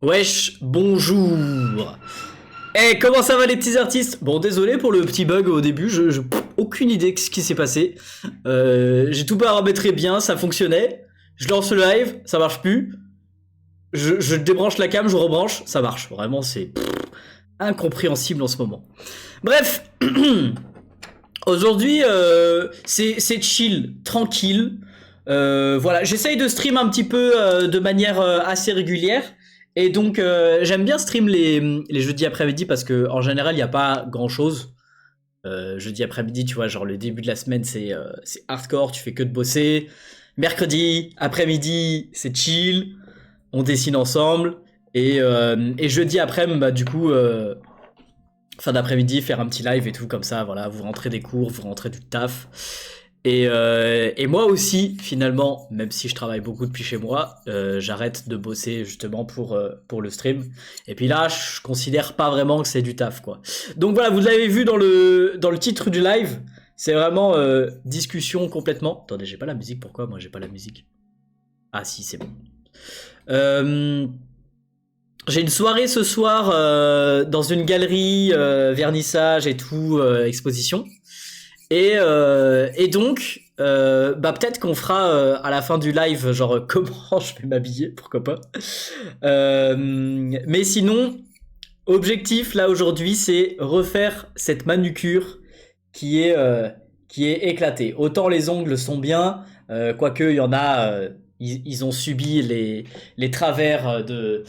Wesh, bonjour. Eh, comment ça va les petits artistes? Bon, désolé pour le petit bug au début, aucune idée de ce qui s'est passé. J'ai tout paramétré bien, ça fonctionnait. Je lance le live, ça marche plus. Je débranche la cam, je rebranche, ça marche. Vraiment, c'est incompréhensible en ce moment. Bref, aujourd'hui, c'est chill, tranquille. Voilà, j'essaye de stream un petit peu de manière assez régulière. Et donc, j'aime bien stream les jeudis après-midi parce que en général, il n'y a pas grand-chose. Jeudi après-midi, tu vois, genre le début de la semaine, c'est hardcore, tu fais que de bosser. Mercredi après-midi, c'est chill, on dessine ensemble. Et jeudi après-midi, bah, du coup, fin d'après-midi, faire un petit live et tout comme ça, voilà, vous rentrez des cours, vous rentrez du taf. Et moi aussi, finalement, même si je travaille beaucoup depuis chez moi, j'arrête de bosser justement pour le stream. Et puis là, je considère pas vraiment que c'est du taf, quoi. Donc voilà, vous l'avez vu dans le titre du live, c'est vraiment discussion complètement. Attendez, j'ai pas la musique, pourquoi moi j'ai pas la musique? Ah si, c'est bon. Euh, j'ai une soirée ce soir dans une galerie, vernissage et tout, exposition. Et donc, bah peut-être qu'on fera à la fin du live, genre comment je vais m'habiller, pourquoi pas. Mais sinon, objectif là aujourd'hui, c'est refaire cette manucure qui est, euh, qui est éclatée. Autant les ongles sont bien, quoique il y en a, ils ont subi les travers de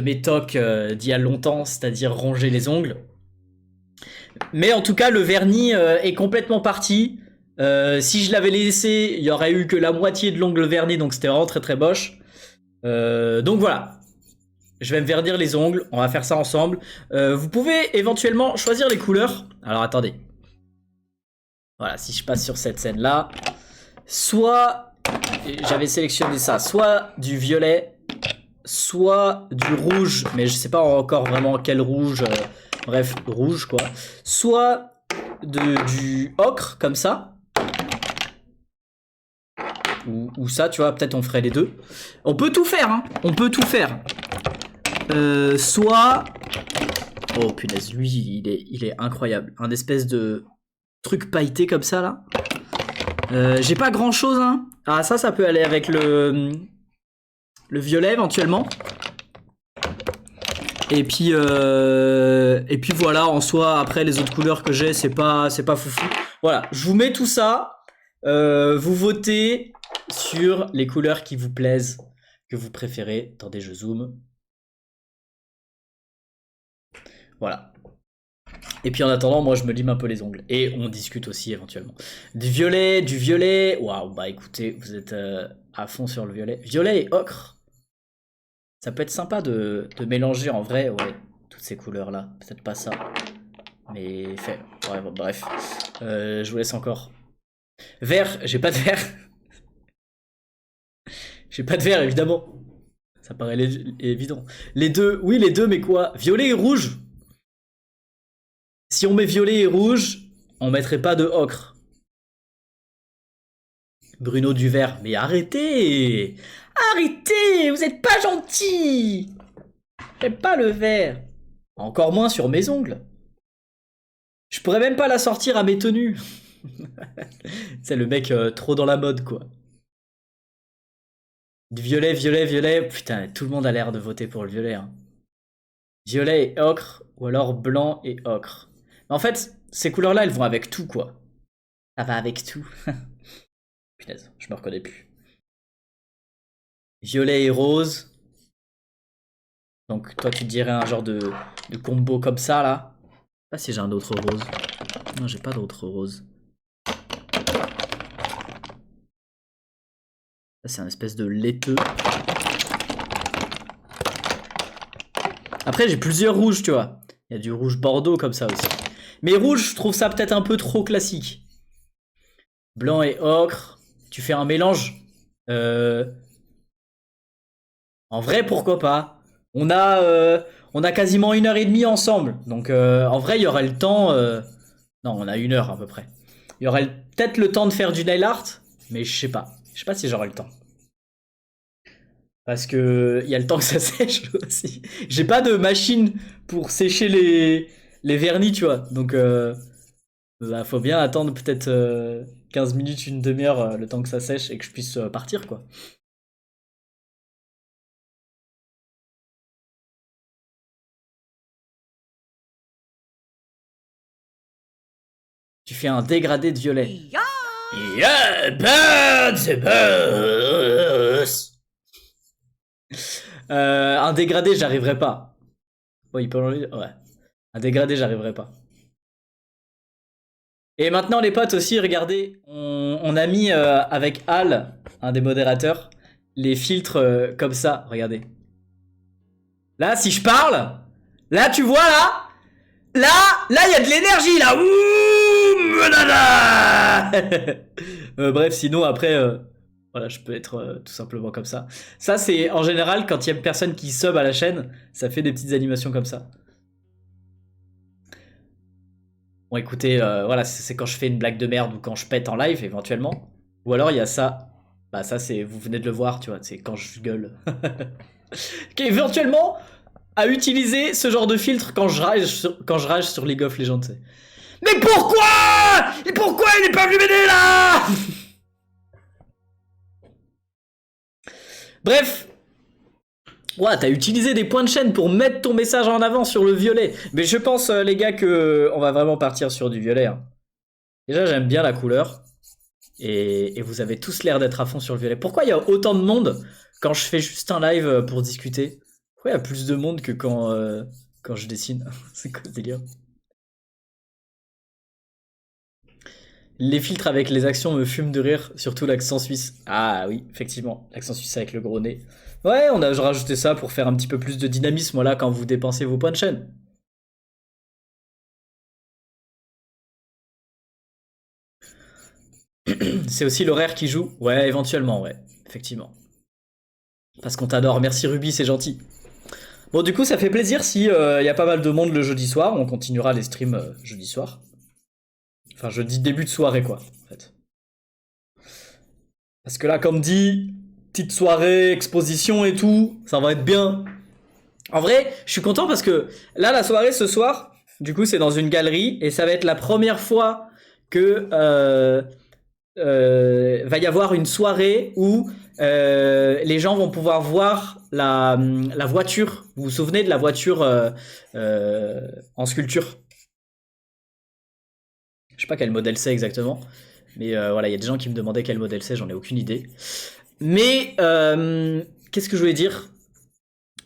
mes tocs d'il y a longtemps, c'est-à-dire ronger les ongles. Mais en tout cas, le vernis est complètement parti. Si je l'avais laissé, il y aurait eu que la moitié de l'ongle verni, donc c'était vraiment très très moche. Donc voilà, je vais me vernir les ongles, on va faire ça ensemble. Vous pouvez éventuellement choisir les couleurs. Alors attendez. Voilà, si je passe sur cette scène-là, soit j'avais sélectionné ça, soit du violet, soit du rouge, mais je sais pas encore vraiment quel rouge. Bref, rouge quoi. Soit du ocre comme ça. Ou ça, tu vois, peut-être on ferait les deux. On peut tout faire, hein. On peut tout faire. Soit. Oh punaise, lui, il est incroyable. Un espèce de truc pailleté comme ça là. J'ai pas grand chose, hein. Ah, ça peut aller avec le violet éventuellement. Et puis voilà, en soi, après les autres couleurs que j'ai, c'est pas foufou. Voilà, je vous mets tout ça. Vous votez sur les couleurs qui vous plaisent, que vous préférez. Attendez, je zoome. Voilà. Et puis en attendant, moi je me lime un peu les ongles. Et on discute aussi éventuellement. Du violet. Waouh, bah écoutez, vous êtes à fond sur le violet. Violet et ocre. Ça peut être sympa de mélanger en vrai, ouais, toutes ces couleurs-là. Peut-être pas ça. Mais fait. Ouais, bon, bref. Je vous laisse encore. Vert, j'ai pas de vert. J'ai pas de vert, évidemment. Ça paraît évident. Les deux, oui, les deux, mais quoi? Violet et rouge. Si on met violet et rouge, on mettrait pas de ocre. Bruno du vert. Mais arrêtez! Arrêtez! Vous êtes pas gentil! J'aime pas le vert. Encore moins sur mes ongles. Je pourrais même pas la sortir à mes tenues. C'est le mec trop dans la mode, quoi. Du violet, violet, violet. Putain, tout le monde a l'air de voter pour le violet. Hein. Violet et ocre, ou alors blanc et ocre. Mais en fait, ces couleurs-là, elles vont avec tout, quoi. Ça va avec tout. Punaise, je me reconnais plus. Violet et rose. Donc toi, tu dirais un genre de combo comme ça, là. Je sais pas si j'ai un autre rose. Non, j'ai pas d'autre rose. Ça, c'est un espèce de laiteux. Après, j'ai plusieurs rouges, tu vois. Il y a du rouge bordeaux comme ça aussi. Mais rouge, je trouve ça peut-être un peu trop classique. Blanc et ocre. Tu fais un mélange. En vrai, pourquoi pas. On a quasiment 1 heure et demie ensemble. Donc, en vrai, il y aurait le temps. Non, on a 1 heure à peu près. Il y aurait peut-être le temps de faire du nail art. Mais je sais pas. Je sais pas si j'aurai le temps. Parce que il y a le temps que ça sèche aussi. J'ai pas de machine pour sécher les vernis, tu vois. Donc, bah, faut bien attendre peut-être 15 minutes, une demi-heure, le temps que ça sèche et que je puisse partir, quoi. Tu fais un dégradé de violet. Yeah, birds, the birds. Un dégradé, j'arriverai pas. Oh, il peut enlever. Ouais. Un dégradé, j'arriverai pas. Et maintenant, les potes aussi, regardez, on a mis avec Al, un des modérateurs, les filtres comme ça. Regardez. Là, si je parle, là, tu vois, là, il y a de l'énergie, là. Ouh, bref, sinon, après, voilà, je peux être tout simplement comme ça. Ça, c'est en général, quand il y a une personne qui sub à la chaîne, ça fait des petites animations comme ça. Bon, écoutez, voilà, c'est quand je fais une blague de merde ou quand je pète en live, éventuellement. Ou alors, il y a ça. Bah, ça, c'est, vous venez de le voir, tu vois, c'est quand je gueule. Éventuellement, à utiliser ce genre de filtre quand je rage sur League of Legends. Mais pourquoi? Et pourquoi il n'est pas venu m'aider là? Bref. Ouais, t'as utilisé des points de chaîne pour mettre ton message en avant sur le violet. Mais je pense, les gars, que on va vraiment partir sur du violet. Hein. Déjà, j'aime bien la couleur. Et vous avez tous l'air d'être à fond sur le violet. Pourquoi il y a autant de monde quand je fais juste un live pour discuter? Pourquoi il y a plus de monde que quand je dessine? C'est quoi ce délire? Les filtres avec les actions me fument de rire, surtout l'accent suisse. Ah oui, effectivement, l'accent suisse avec le gros nez. Ouais, on a rajouté ça pour faire un petit peu plus de dynamisme, voilà, quand vous dépensez vos points de chaîne. C'est aussi l'horaire qui joue. Ouais, éventuellement, ouais, effectivement. Parce qu'on t'adore. Merci Ruby, c'est gentil. Bon, du coup, ça fait plaisir si y a pas mal de monde le jeudi soir. On continuera les streams jeudi soir. Enfin, jeudi début de soirée, quoi, en fait. Parce que là, comme dit, petite soirée, exposition et tout, ça va être bien. En vrai, je suis content parce que là, la soirée ce soir, du coup, c'est dans une galerie et ça va être la première fois que va y avoir une soirée où les gens vont pouvoir voir la voiture. Vous vous souvenez de la voiture en sculpture? Je sais pas quel modèle c'est exactement. Mais voilà, il y a des gens qui me demandaient quel modèle c'est, j'en ai aucune idée. Mais qu'est-ce que je voulais dire?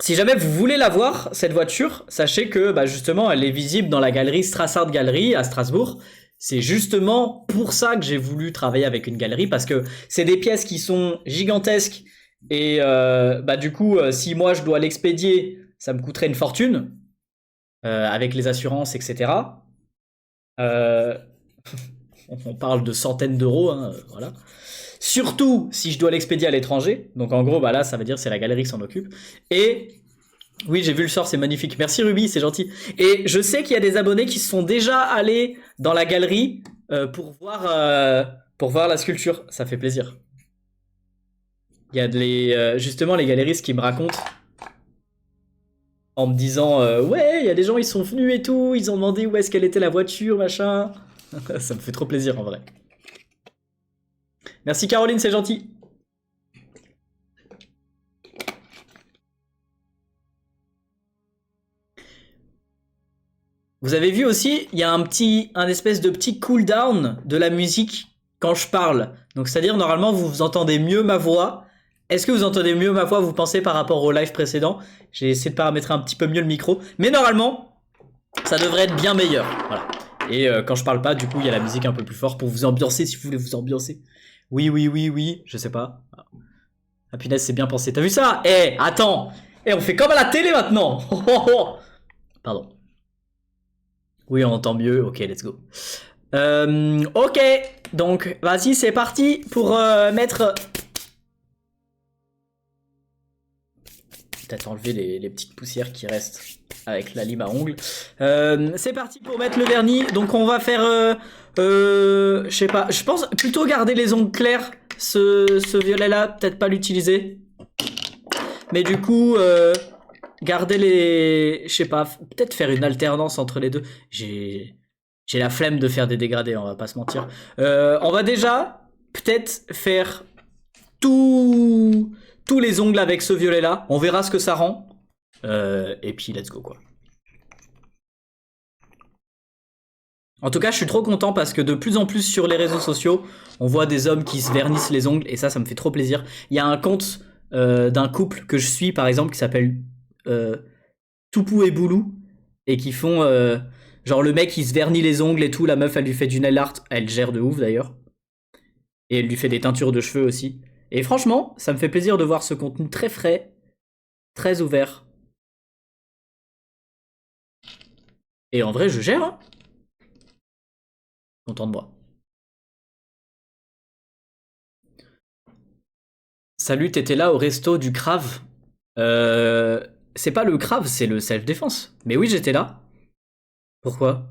Si jamais vous voulez la voir, cette voiture, sachez que bah, justement, elle est visible dans la galerie Strassard Gallery à Strasbourg. C'est justement pour ça que j'ai voulu travailler avec une galerie, parce que c'est des pièces qui sont gigantesques. Et bah, du coup, si moi je dois l'expédier, ça me coûterait une fortune, avec les assurances, etc. Euh, on parle de centaines d'euros, hein, voilà. Surtout si je dois l'expédier à l'étranger. Donc en gros, bah là, ça veut dire c'est la galerie qui s'en occupe. Et oui, j'ai vu le sort, c'est magnifique. Merci Ruby, c'est gentil. Et je sais qu'il y a des abonnés qui sont déjà allés dans la galerie pour voir la sculpture. Ça fait plaisir. Il y a justement les galeristes qui me racontent en me disant ouais, il y a des gens, ils sont venus et tout, ils ont demandé où est-ce qu'elle était la voiture, machin. Ça me fait trop plaisir en vrai. Merci Caroline, c'est gentil. Vous avez vu aussi, il y a un espèce de petit cooldown de la musique quand je parle. Donc c'est-à-dire normalement vous entendez mieux ma voix. Est-ce que vous entendez mieux ma voix, vous pensez, par rapport au live précédent? J'ai essayé de paramétrer un petit peu mieux le micro. Mais normalement, ça devrait être bien meilleur. Voilà. Et quand je parle pas, du coup, il y a la musique un peu plus fort pour vous ambiancer si vous voulez vous ambiancer. Oui, oui, oui, oui, je sais pas. Ah punaise, c'est bien pensé. T'as vu ça? Eh, attends. Eh, on fait comme à la télé maintenant. Pardon. Oui, on entend mieux. Ok, let's go. Ok, donc vas-y, c'est parti pour mettre... Peut-être enlever les petites poussières qui restent avec la lime à ongles. C'est parti pour mettre le vernis. Donc on va faire... je sais pas, je pense plutôt garder les ongles clairs. Ce violet-là, peut-être pas l'utiliser. Mais du coup, garder les... Je sais pas, peut-être faire une alternance entre les deux. J'ai la flemme de faire des dégradés, on va pas se mentir. On va déjà peut-être faire tous les ongles avec ce violet là. On verra ce que ça rend. Et puis let's go quoi. En tout cas, je suis trop content parce que de plus en plus sur les réseaux sociaux, on voit des hommes qui se vernissent les ongles et ça me fait trop plaisir. Il y a un compte d'un couple que je suis par exemple qui s'appelle Toupou et Boulou et qui font genre le mec il se vernit les ongles et tout, la meuf elle lui fait du nail art, elle gère de ouf d'ailleurs. Et elle lui fait des teintures de cheveux aussi. Et franchement, ça me fait plaisir de voir ce contenu très frais, très ouvert. Et en vrai, je gère, hein. Content de moi. Salut, t'étais là au resto du Crave. C'est pas le Crave, c'est le self-défense. Mais oui, j'étais là. Pourquoi?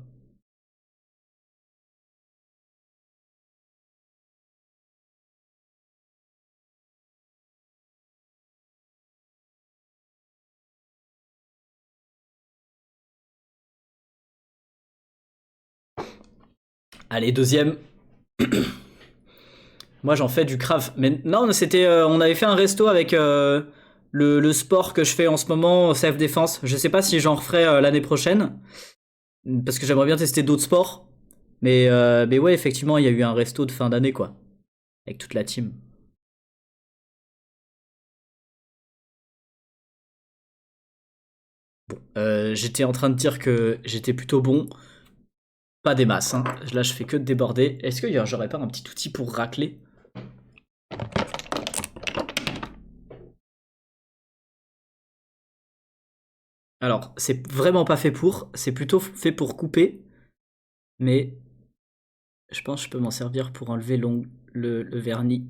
Allez, deuxième. Moi, j'en fais du Crave. Mais non, c'était, on avait fait un resto avec le sport que je fais en ce moment, self-défense. Je sais pas si j'en referai l'année prochaine. Parce que j'aimerais bien tester d'autres sports. Mais ouais, effectivement, il y a eu un resto de fin d'année, quoi. Avec toute la team. J'étais en train de dire que j'étais plutôt bon. Pas des masses, hein. Là, je fais que de déborder. Est-ce que j'aurais pas un petit outil pour racler? Alors, c'est vraiment pas fait pour. C'est plutôt fait pour couper. Mais je pense que je peux m'en servir pour enlever le vernis.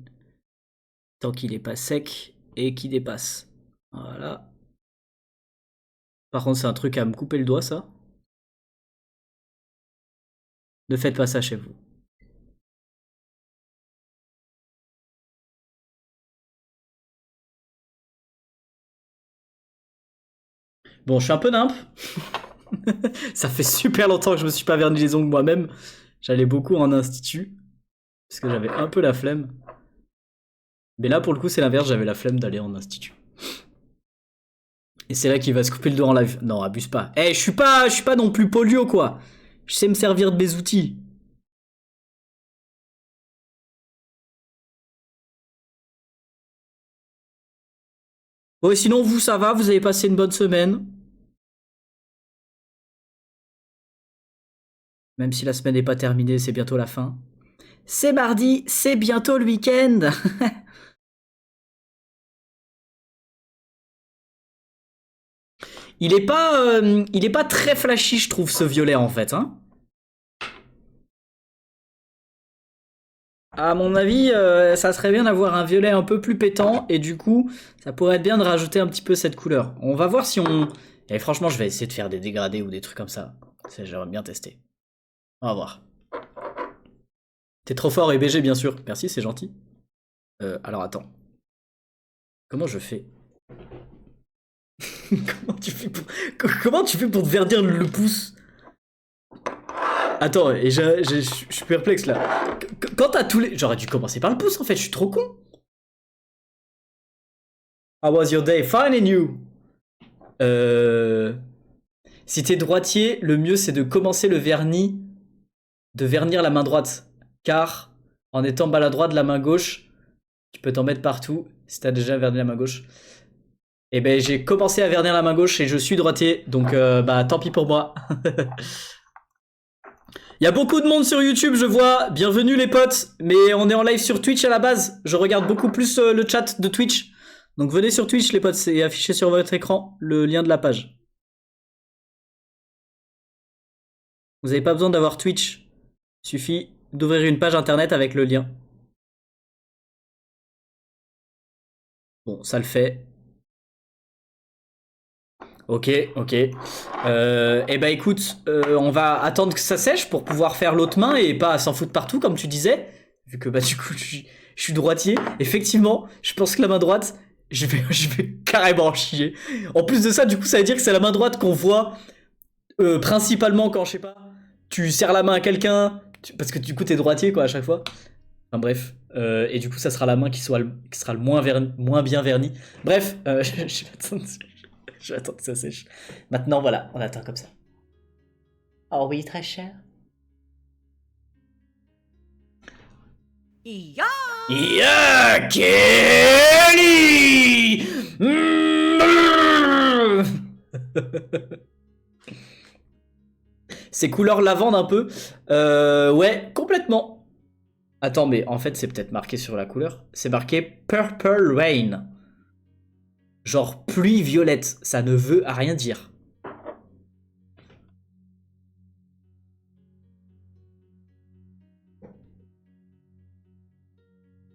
Tant qu'il est pas sec et qu'il dépasse. Voilà. Par contre, c'est un truc à me couper le doigt, ça. Ne faites pas ça chez vous. Bon, je suis un peu nimp. Ça fait super longtemps que je me suis pas verni les ongles moi-même. J'allais beaucoup en institut. Parce que j'avais un peu la flemme. Mais là, pour le coup, c'est l'inverse. J'avais la flemme d'aller en institut. Et c'est là qu'il va se couper le doigt en live. Non, abuse pas. Eh, je suis pas non plus polio, quoi. Je sais me servir de mes outils. Bon, et sinon, vous, ça va? Vous avez passé une bonne semaine? Même si la semaine n'est pas terminée, c'est bientôt la fin. C'est mardi, c'est bientôt le week-end. Il est pas très flashy, je trouve, ce violet en fait. Hein. À mon avis, ça serait bien d'avoir un violet un peu plus pétant et du coup, ça pourrait être bien de rajouter un petit peu cette couleur. On va voir si on. Et franchement, je vais essayer de faire des dégradés ou des trucs comme ça. J'aimerais bien tester. On va voir. T'es trop fort et BG, bien sûr. Merci, c'est gentil. Alors attends. Comment je fais? Comment tu fais pour te verdir le pouce? Attends, et je suis perplexe là. Quand t'as tous les. J'aurais dû commencer par le pouce en fait, je suis trop con. How was your day? Fine and you? Si t'es droitier, le mieux c'est de commencer le vernis, de vernir la main droite. Car en étant maladroit de la main gauche, tu peux t'en mettre partout si t'as déjà verni la main gauche. Et ben j'ai commencé à vernir la main gauche et je suis droitier, donc bah tant pis pour moi. Il y a beaucoup de monde sur YouTube, je vois. Bienvenue les potes. Mais on est en live sur Twitch à la base. Je regarde beaucoup plus le chat de Twitch. Donc venez sur Twitch les potes, c'est affiché sur votre écran le lien de la page. Vous n'avez pas besoin d'avoir Twitch. Il suffit d'ouvrir une page internet avec le lien. Bon, ça le fait. Ok, ok. Eh ben écoute, on va attendre que ça sèche pour pouvoir faire l'autre main et pas s'en foutre partout comme tu disais. Vu que bah du coup je suis droitier. Effectivement, je pense que la main droite je vais carrément chier. En plus de ça, du coup, ça veut dire que c'est la main droite qu'on voit principalement quand, je sais pas, tu serres la main à quelqu'un, parce que du coup, t'es droitier, quoi, à chaque fois. Enfin bref, et du coup, ça sera la main qui sera le moins bien vernie. Bref, je vais attendre que ça sèche. Maintenant, voilà, on attend comme ça. Oh oui, très cher. Ya Kelly. C'est couleur lavande un peu. Ouais, complètement. Attends, mais en fait, c'est peut-être marqué sur la couleur. C'est marqué Purple Rain. Genre pluie violette. Ça ne veut rien dire.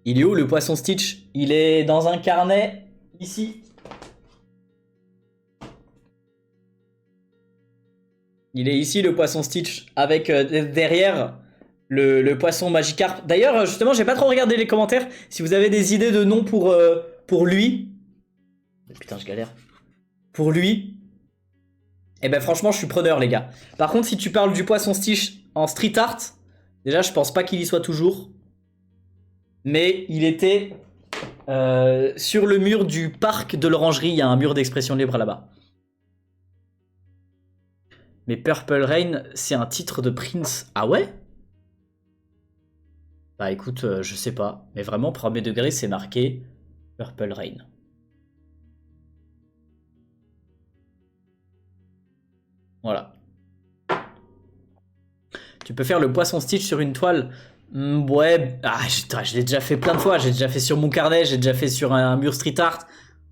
Il est où le poisson Stitch? Il est dans un carnet, ici. Il est ici le poisson Stitch, avec derrière le poisson Magikarp. D'ailleurs, justement, j'ai pas trop regardé les commentaires. Si vous avez des idées de noms pour lui. Putain, je galère. Pour lui. Eh ben franchement, je suis preneur, les gars. Par contre, si tu parles du poisson Stitch en street art, déjà, je pense pas qu'il y soit toujours. Mais il était sur le mur du parc de l'orangerie. Il y a un mur d'expression libre là-bas. Mais Purple Rain, c'est un titre de Prince. Ah ouais? Bah écoute, je sais pas. Mais vraiment, premier degré, c'est marqué Purple Rain. Voilà. Tu peux faire le poisson Stitch sur une toile. Ouais, je l'ai déjà fait plein de fois. J'ai déjà fait sur mon carnet, j'ai déjà fait sur un mur street art.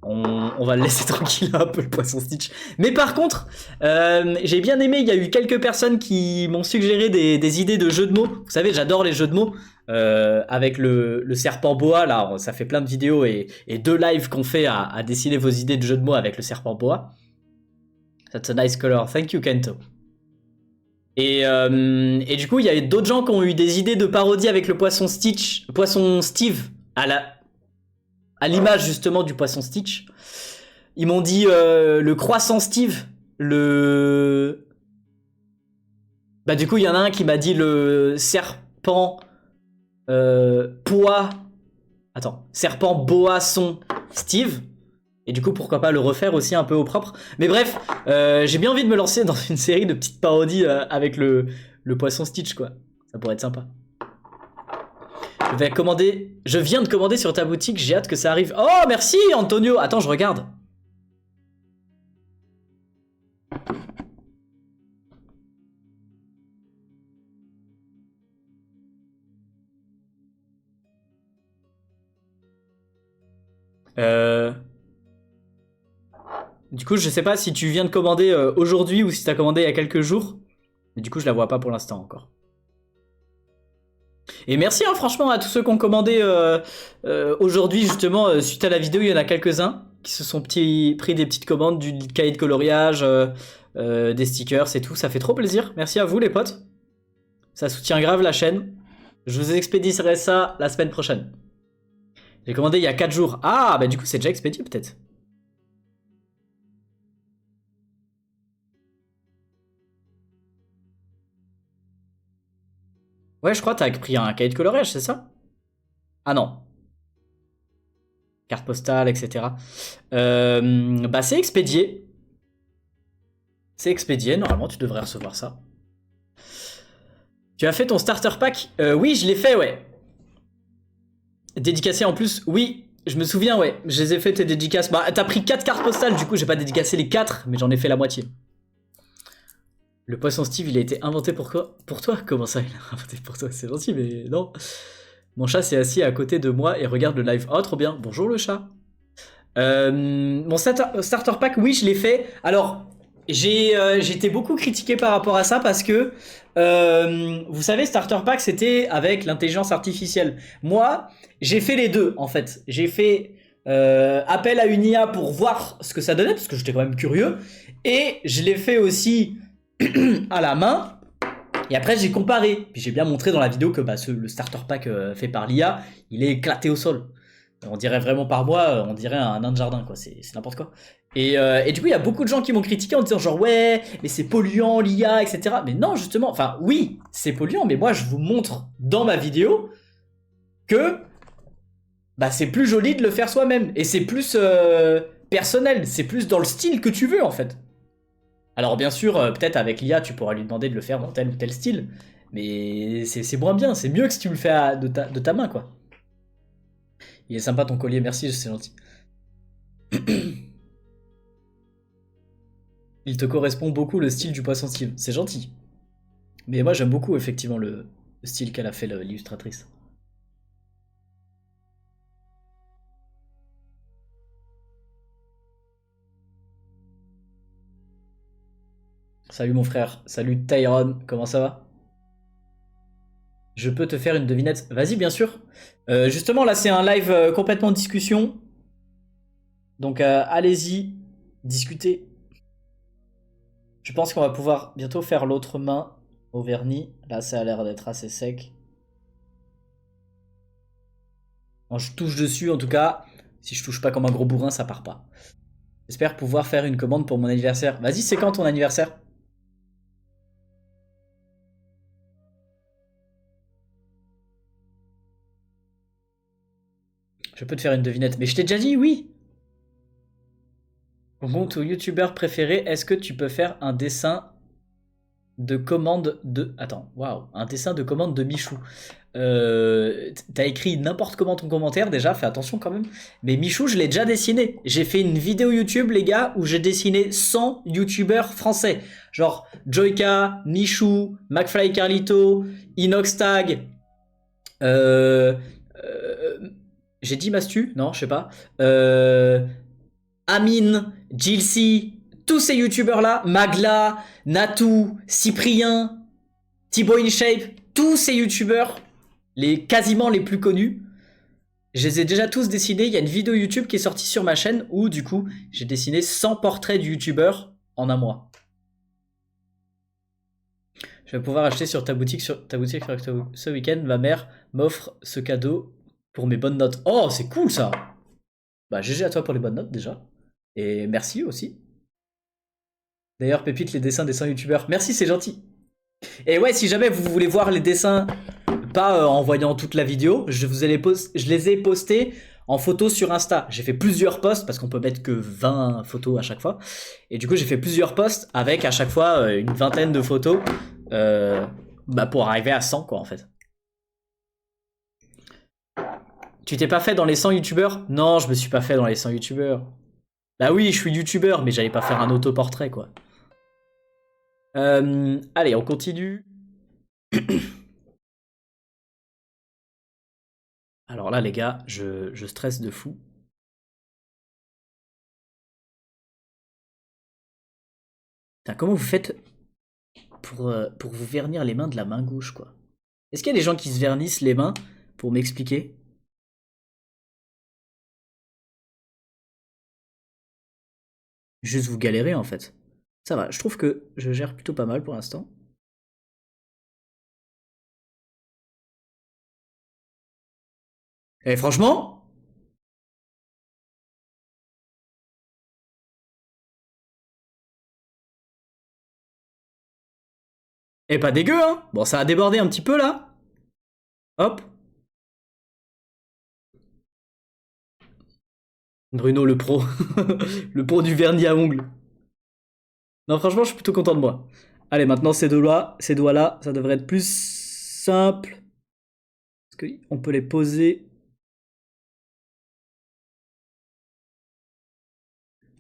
On va le laisser tranquille un peu, le poisson Stitch. Mais par contre, j'ai bien aimé, il y a eu quelques personnes qui m'ont suggéré des idées de jeux de mots. Vous savez, j'adore les jeux de mots. Avec le serpent boa, là, ça fait plein de vidéos et 2 lives qu'on fait à dessiner vos idées de jeux de mots avec le serpent boa. That's a nice color. Thank you, Kento. Et du coup, il y a d'autres gens qui ont eu des idées de parodie avec le poisson Stitch, le poisson Steve, à l'image justement du poisson Stitch. Ils m'ont dit le croissant Steve, Bah du coup, il y en a un qui m'a dit le serpent serpent boasson Steve. Et du coup, pourquoi pas le refaire aussi un peu au propre. Mais bref, j'ai bien envie de me lancer dans une série de petites parodies avec le poisson Stitch, quoi. Ça pourrait être sympa. Je viens de commander sur ta boutique, j'ai hâte que ça arrive. Oh, merci Antonio. Attends, je regarde. Du coup, je sais pas si tu viens de commander aujourd'hui ou si t'as commandé il y a quelques jours. Mais du coup, je la vois pas pour l'instant encore. Et merci franchement à tous ceux qui ont commandé aujourd'hui justement suite à la vidéo. Il y en a quelques-uns qui se sont pris des petites commandes, du cahier de coloriage, des stickers et tout. Ça fait trop plaisir. Merci à vous les potes. Ça soutient grave la chaîne. Je vous expédierai ça la semaine prochaine. J'ai commandé il y a 4 jours. Ah bah du coup c'est déjà expédié peut-être. Ouais, je crois que t'as pris un cahier de coloriage, c'est ça? Ah non. Carte postale, etc. Bah c'est expédié. C'est expédié, normalement tu devrais recevoir ça. Tu as fait ton starter pack? Oui, je l'ai fait, ouais. Dédicacé en plus? Oui, je me souviens, ouais. Je les ai fait tes dédicaces. Bah t'as pris 4 cartes postales, du coup j'ai pas dédicacé les 4, mais j'en ai fait la moitié. Le poisson Steve, il a été inventé pour quoi? Pour toi? Comment ça, il a inventé pour toi? C'est gentil, mais non. Mon chat s'est assis à côté de moi et regarde le live. Oh, trop bien. Bonjour le chat. Mon starter pack, oui, je l'ai fait. Alors, j'ai été beaucoup critiqué par rapport à ça parce que, vous savez, starter pack, c'était avec l'intelligence artificielle. Moi, j'ai fait les deux, en fait. J'ai fait appel à une IA pour voir ce que ça donnait, parce que j'étais quand même curieux. Et je l'ai fait aussi à la main. Et après j'ai comparé, puis j'ai bien montré dans la vidéo que le starter pack fait par l'IA, il est éclaté au sol. On dirait vraiment par mois, on dirait un nain de jardin, quoi. C'est n'importe quoi. Et du coup, il y a beaucoup de gens qui m'ont critiqué en disant genre ouais, mais c'est polluant l'IA, etc. Mais non, justement, enfin oui, c'est polluant, mais moi je vous montre dans ma vidéo que bah c'est plus joli de le faire soi-même et c'est plus personnel, c'est plus dans le style que tu veux en fait. Alors bien sûr, peut-être avec l'IA, tu pourras lui demander de le faire dans tel ou tel style, mais c'est moins bien, c'est mieux que si tu le fais de ta main, quoi. Il est sympa ton collier, merci, c'est gentil. Il te correspond beaucoup le style du poisson style, c'est gentil. Mais moi j'aime beaucoup effectivement le style qu'elle a fait l'illustratrice. Salut mon frère, salut Tyron, comment ça va? Je peux te faire une devinette? Vas-y, bien sûr. Justement, là, c'est un live complètement discussion. Donc, allez-y, discutez. Je pense qu'on va pouvoir bientôt faire l'autre main au vernis. Là, ça a l'air d'être assez sec. Quand je touche dessus, en tout cas, si je touche pas comme un gros bourrin, ça part pas. J'espère pouvoir faire une commande pour mon anniversaire. Vas-y, c'est quand ton anniversaire? Je peux te faire une devinette. Mais je t'ai déjà dit oui. Bon, ton youtubeur préféré, est-ce que tu peux faire un dessin de commande de... Attends, waouh, un dessin de commande de Michou. T'as écrit n'importe comment ton commentaire déjà, fais attention quand même. Mais Michou, je l'ai déjà dessiné. J'ai fait une vidéo YouTube, les gars, où j'ai dessiné 100 youtubeurs français. Genre Joyka, Michou, McFly Carlito, Inoxtag, euh, euh, j'ai dit Mastu? Non, je sais pas. Amine, Jilcy, tous ces youtubeurs là, Magla, Natou, Cyprien, Thibaut InShape, tous ces youtubeurs, quasiment les plus connus, je les ai déjà tous dessinés. Il y a une vidéo YouTube qui est sortie sur ma chaîne où du coup j'ai dessiné 100 portraits de youtubeurs en un mois. Je vais pouvoir acheter sur ta boutique ce week-end. Ma mère m'offre ce cadeau pour mes bonnes notes. Oh, c'est cool ça. Bah GG à toi pour les bonnes notes déjà. Et merci aussi. D'ailleurs, Pépite, les dessins des 100 youtubeurs. Merci, c'est gentil. Et ouais, si jamais vous voulez voir les dessins, pas en voyant toute la vidéo, je les ai postés en photo sur Insta. J'ai fait plusieurs posts parce qu'on peut mettre que 20 photos à chaque fois. Et du coup, j'ai fait plusieurs posts avec à chaque fois une vingtaine de photos bah, pour arriver à 100 quoi en fait. Tu t'es pas fait dans les 100 youtubeurs? Non, je me suis pas fait dans les 100 youtubeurs. Bah oui, je suis youtubeur, mais j'allais pas faire un autoportrait quoi. Allez, on continue. Alors là, les gars, je stresse de fou. Putain, comment vous faites pour vous vernir les mains de la main gauche, quoi? Est-ce qu'il y a des gens qui se vernissent les mains pour m'expliquer? Juste vous galérez, en fait. Ça va, je trouve que je gère plutôt pas mal pour l'instant. Et franchement, et pas dégueu, hein? Bon, ça a débordé un petit peu, là. Hop. Bruno, le pro. Le pro du vernis à ongles. Non, franchement, je suis plutôt content de moi. Allez, maintenant, ces doigts-là, ça devrait être plus simple. Parce qu'on peut les poser.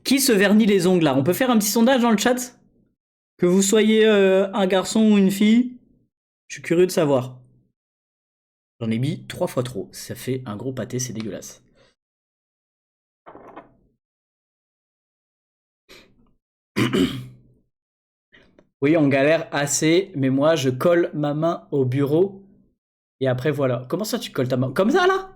Qui se vernit les ongles là? On peut faire un petit sondage dans le chat? Que vous soyez un garçon ou une fille, je suis curieux de savoir. J'en ai mis 3 fois trop. Ça fait un gros pâté, c'est dégueulasse. Oui, on galère assez, mais moi je colle ma main au bureau et après voilà. Comment ça tu colles ta main? Comme ça là?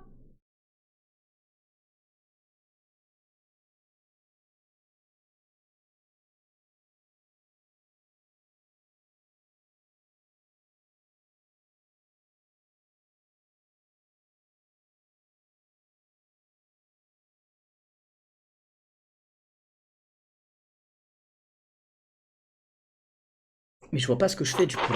Mais je vois pas ce que je fais du coup.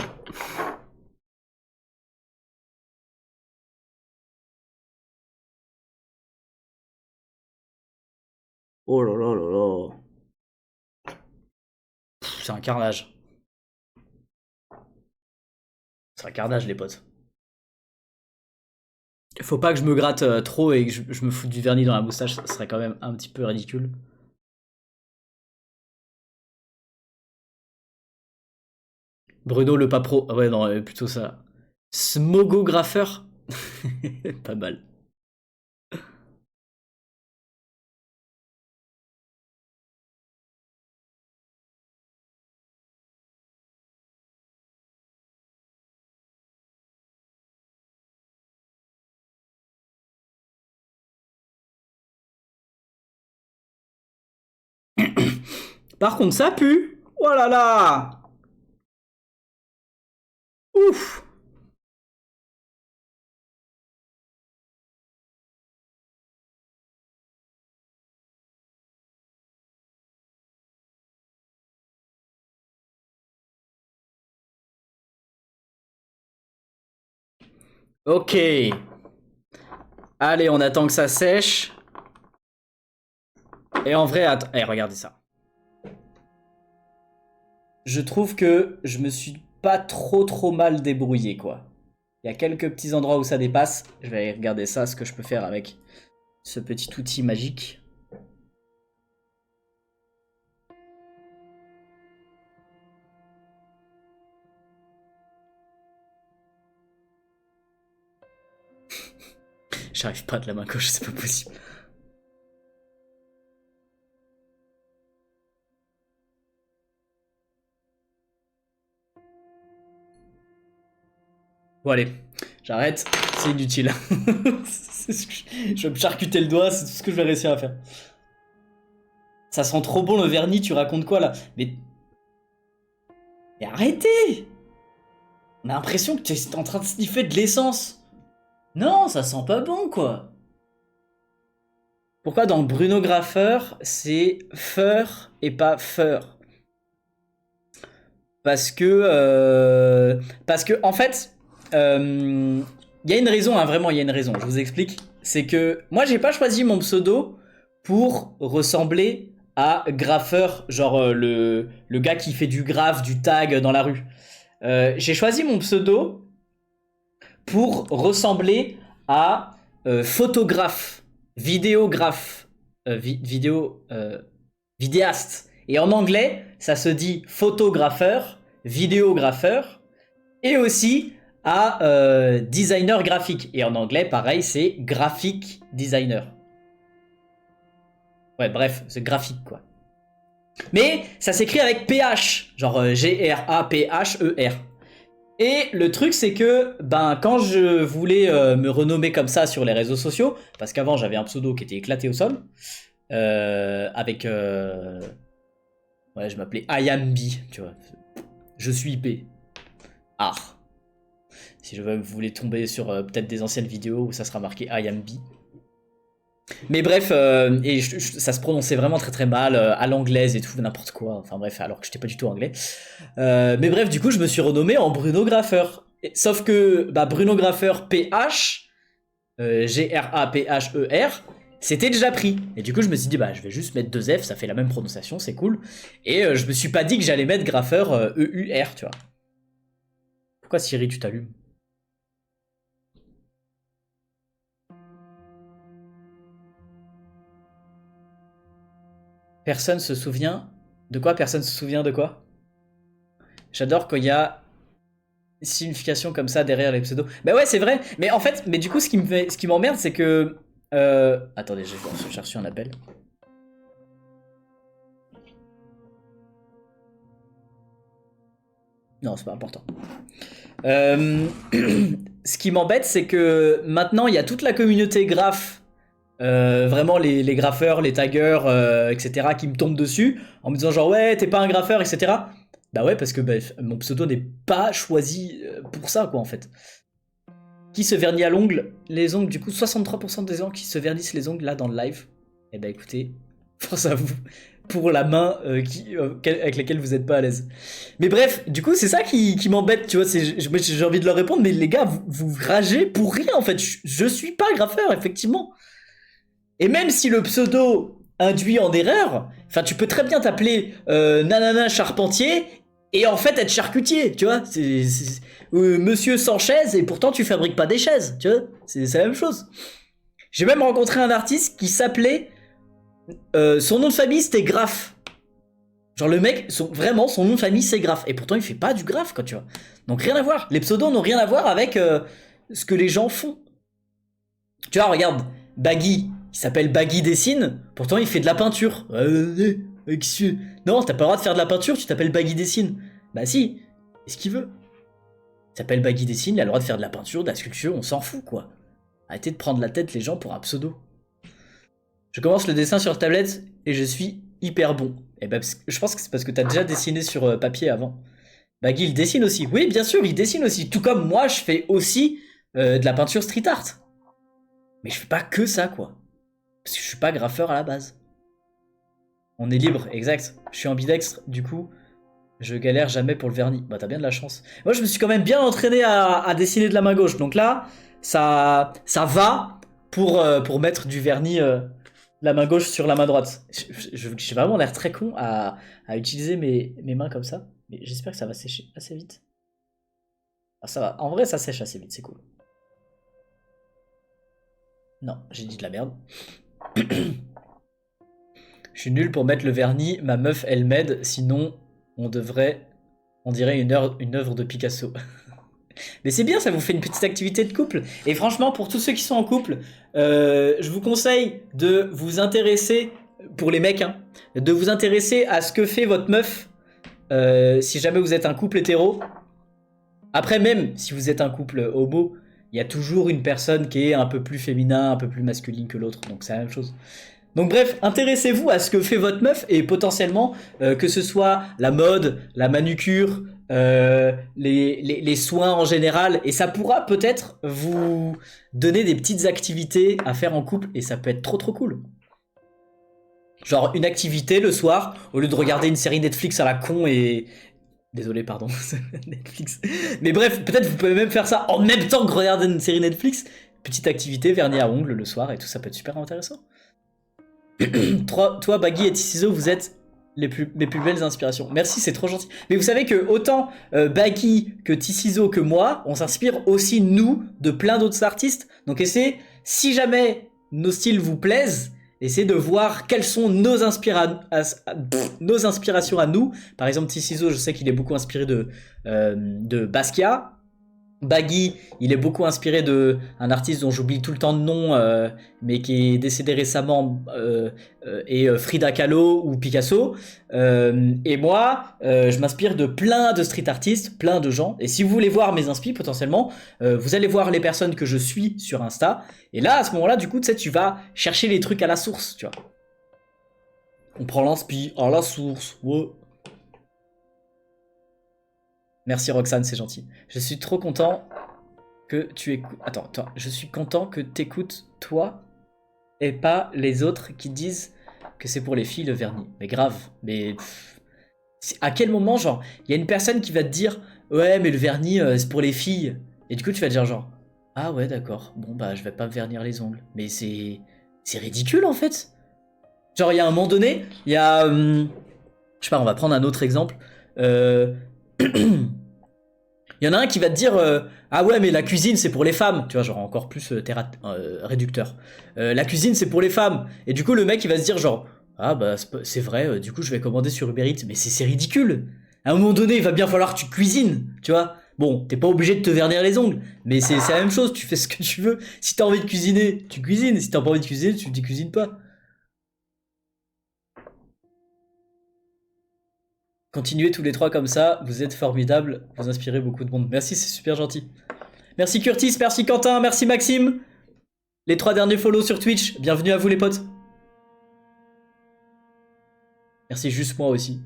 Oh là là là là. C'est un carnage. C'est un carnage les potes. Faut pas que je me gratte trop et que je me foute du vernis dans la moustache, ça serait quand même un petit peu ridicule. Bruno le pas pro. Ah ouais, non, plutôt ça. Smogographeur. Pas mal. Par contre, ça pue. Oh là là. Ouf. Ok. Allez, on attend que ça sèche. Et en vrai, attends. Eh, regardez ça. Je trouve que je me suis pas trop mal débrouillé, quoi. Il y a quelques petits endroits où ça dépasse. Je vais aller regarder ça, ce que je peux faire avec ce petit outil magique. J'arrive pas de la main gauche, c'est pas possible. Bon allez, j'arrête, c'est inutile. Je vais me charcuter le doigt, c'est tout ce que je vais réussir à faire. Ça sent trop bon le vernis, tu racontes quoi là? Mais arrêtez! On a l'impression que tu es en train de sniffer de l'essence. Non, ça sent pas bon quoi. Pourquoi dans Bruno Graffeur, c'est feur et pas feur? Parce que en fait, il y a une raison, hein, vraiment, il y a une raison. Je vous explique. C'est que moi, j'ai pas choisi mon pseudo pour ressembler à graffeur, genre le gars qui fait du graphe, du tag dans la rue. J'ai choisi mon pseudo pour ressembler à photographe, vidéographe, vidéaste. Et en anglais, ça se dit photographeur, vidéographeur, et aussi à designer graphique. Et en anglais, pareil, c'est graphic designer. Ouais, bref, c'est graphique, quoi. Mais ça s'écrit avec PH, genre G-R-A-P-H-E-R. Et le truc, c'est que ben, quand je voulais me renommer comme ça sur les réseaux sociaux, parce qu'avant j'avais un pseudo qui était éclaté au sol, avec... ouais, je m'appelais IamB, tu vois. Je suis IP. Ah. Si vous voulez tomber sur peut-être des anciennes vidéos où ça sera marqué IamB. Mais bref, et ça se prononçait vraiment très mal, à l'anglaise et tout, n'importe quoi. Enfin bref, alors que j'étais pas du tout anglais. Mais bref, du coup, je me suis renommé en Bruno Graffeur. Sauf que bah, Bruno Graffeur PH, G-R-A-P-H-E-R, c'était déjà pris. Et du coup, je me suis dit, bah, je vais juste mettre 2 F, ça fait la même prononciation, c'est cool. Et je me suis pas dit que j'allais mettre Graffeur E-U-R, tu vois. Pourquoi Siri, tu t'allumes? Personne se souvient de quoi? Personne se souvient de quoi? J'adore quand il y a signification comme ça derrière les pseudos. Bah ouais, c'est vrai. Mais en fait, mais du coup, ce qui m'emmerde, c'est que... Attendez, j'ai reçu un appel. Non, c'est pas important. Ce qui m'embête, c'est que maintenant, il y a toute la communauté graphe, vraiment les graffeurs, les taggeurs, etc., qui me tombent dessus en me disant genre ouais, t'es pas un graffeur, etc. Bah ouais, parce que bah, mon pseudo n'est pas choisi pour ça, quoi, en fait. Qui se vernit à l'ongle? Les ongles, du coup, 63% des gens qui se vernissent les ongles là dans le live. Eh bah écoutez, force à vous. pour la main avec laquelle vous n'êtes pas à l'aise. Mais bref, du coup, c'est ça qui m'embête, tu vois. J'ai envie de leur répondre, mais les gars, vous ragez pour rien, en fait. Je suis pas graffeur, effectivement. Et même si le pseudo induit en erreur, enfin, tu peux très bien t'appeler Nanana Charpentier et en fait être charcutier, tu vois. Monsieur sans chaise et pourtant tu fabriques pas des chaises, tu vois. C'est la même chose. J'ai même rencontré un artiste qui s'appelait... son nom de famille c'était Graff. Genre le mec, vraiment son nom de famille c'est Graff. Et pourtant il fait pas du graphe, quoi, tu vois. Donc rien à voir. Les pseudos n'ont rien à voir avec ce que les gens font. Tu vois, regarde, Baggy, il s'appelle Baggy Dessine, pourtant il fait de la peinture. Non, t'as pas le droit de faire de la peinture, tu t'appelles Baggy Dessine. Bah si, c'est ce qu'il veut. Il s'appelle Baggy Dessine, il a le droit de faire de la peinture, de la sculpture, on s'en fout, quoi. Arrêtez de prendre la tête les gens pour un pseudo. Je commence le dessin sur tablette et je suis hyper bon. Et ben, je pense que c'est parce que t'as déjà dessiné sur papier avant. Baggy, il dessine aussi. Oui, bien sûr, il dessine aussi. Tout comme moi, je fais aussi de la peinture street art. Mais je fais pas que ça, quoi. Parce que je suis pas graffeur à la base. On est libre, exact. Je suis ambidextre, du coup, je galère jamais pour le vernis. Bah, t'as bien de la chance. Moi, je me suis quand même bien entraîné à dessiner de la main gauche. Donc là, ça va pour mettre du vernis la main gauche sur la main droite. J'ai vraiment l'air très con à utiliser mes mains comme ça. Mais j'espère que ça va sécher assez vite. Ah, ça va. En vrai, ça sèche assez vite, c'est cool. Non, j'ai dit de la merde. Je suis nul pour mettre le vernis. Ma meuf, elle m'aide. Sinon, on dirait une œuvre de Picasso. Mais c'est bien, ça vous fait une petite activité de couple. Et franchement, pour tous ceux qui sont en couple, je vous conseille de vous intéresser, pour les mecs, hein, de vous intéresser à ce que fait votre meuf si jamais vous êtes un couple hétéro. Après, même si vous êtes un couple homo, il y a toujours une personne qui est un peu plus féminin, un peu plus masculine que l'autre. Donc c'est la même chose. Donc bref, intéressez-vous à ce que fait votre meuf et potentiellement que ce soit la mode, la manucure, les soins en général, et ça pourra peut-être vous donner des petites activités à faire en couple et ça peut être trop trop cool. Genre une activité le soir, au lieu de regarder une série Netflix à la con et... Désolé, pardon, Netflix. Mais bref, peut-être vous pouvez même faire ça en même temps que regarder une série Netflix. Petite activité, vernis à ongles le soir et tout, ça peut être super intéressant. Toi, Baggy et T-Ciseaux, vous êtes mes plus belles inspirations. Merci, c'est trop gentil. Mais vous savez que autant Baggy que T-Ciseaux que moi, on s'inspire aussi, nous, de plein d'autres artistes. Donc essayez, si jamais nos styles vous plaisent, essayez de voir quelles sont nos inspirations à nous. Par exemple, T-Ciseaux, je sais qu'il est beaucoup inspiré de Basquiat. Baggy, il est beaucoup inspiré de un artiste dont j'oublie tout le temps le nom, mais qui est décédé récemment, et Frida Kahlo ou Picasso. Et moi, je m'inspire de plein de street artistes, plein de gens. Et si vous voulez voir mes inspi, potentiellement, vous allez voir les personnes que je suis sur Insta. Et là, à ce moment-là, du coup, tu sais, tu vas chercher les trucs à la source, tu vois. On prend l'inspi à la source. Wow. Merci Roxane, c'est gentil. Je suis trop content que tu écoutes... Attends, je suis content que t'écoutes toi et pas les autres qui disent que c'est pour les filles le vernis. Mais grave, mais... à quel moment, genre, il y a une personne qui va te dire « Ouais, mais le vernis, c'est pour les filles. » Et du coup, tu vas te dire genre « Ah ouais, d'accord. Bon, bah, je vais pas me vernir les ongles. » Mais c'est ridicule, en fait. Genre, il y a un moment donné, il y a... je sais pas, on va prendre un autre exemple. Il y en a un qui va te dire ah ouais mais la cuisine c'est pour les femmes, tu vois, genre encore plus réducteur. La cuisine c'est pour les femmes, et du coup le mec il va se dire genre ah bah c'est vrai, du coup je vais commander sur Uber Eats. Mais c'est ridicule. À un moment donné il va bien falloir que tu cuisines, tu vois. Bon, t'es pas obligé de te vernir les ongles, mais c'est la même chose, tu fais ce que tu veux. Si t'as envie de cuisiner, tu cuisines. Si t'as pas envie de cuisiner, tu ne cuisines pas. Continuez tous les trois comme ça, vous êtes formidables, vous inspirez beaucoup de monde. Merci, c'est super gentil. Merci Curtis, merci Quentin, merci Maxime. Les 3 derniers follow sur Twitch, bienvenue à vous les potes. Merci juste moi aussi.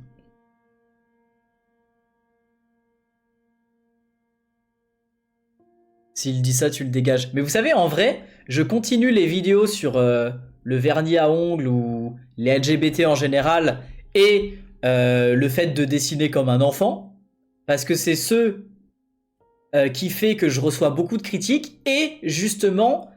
S'il dit ça, tu le dégages. Mais vous savez, en vrai, je continue les vidéos sur le vernis à ongles ou les LGBT en général et le fait de dessiner comme un enfant, parce que c'est ce qui fait que je reçois beaucoup de critiques, et justement,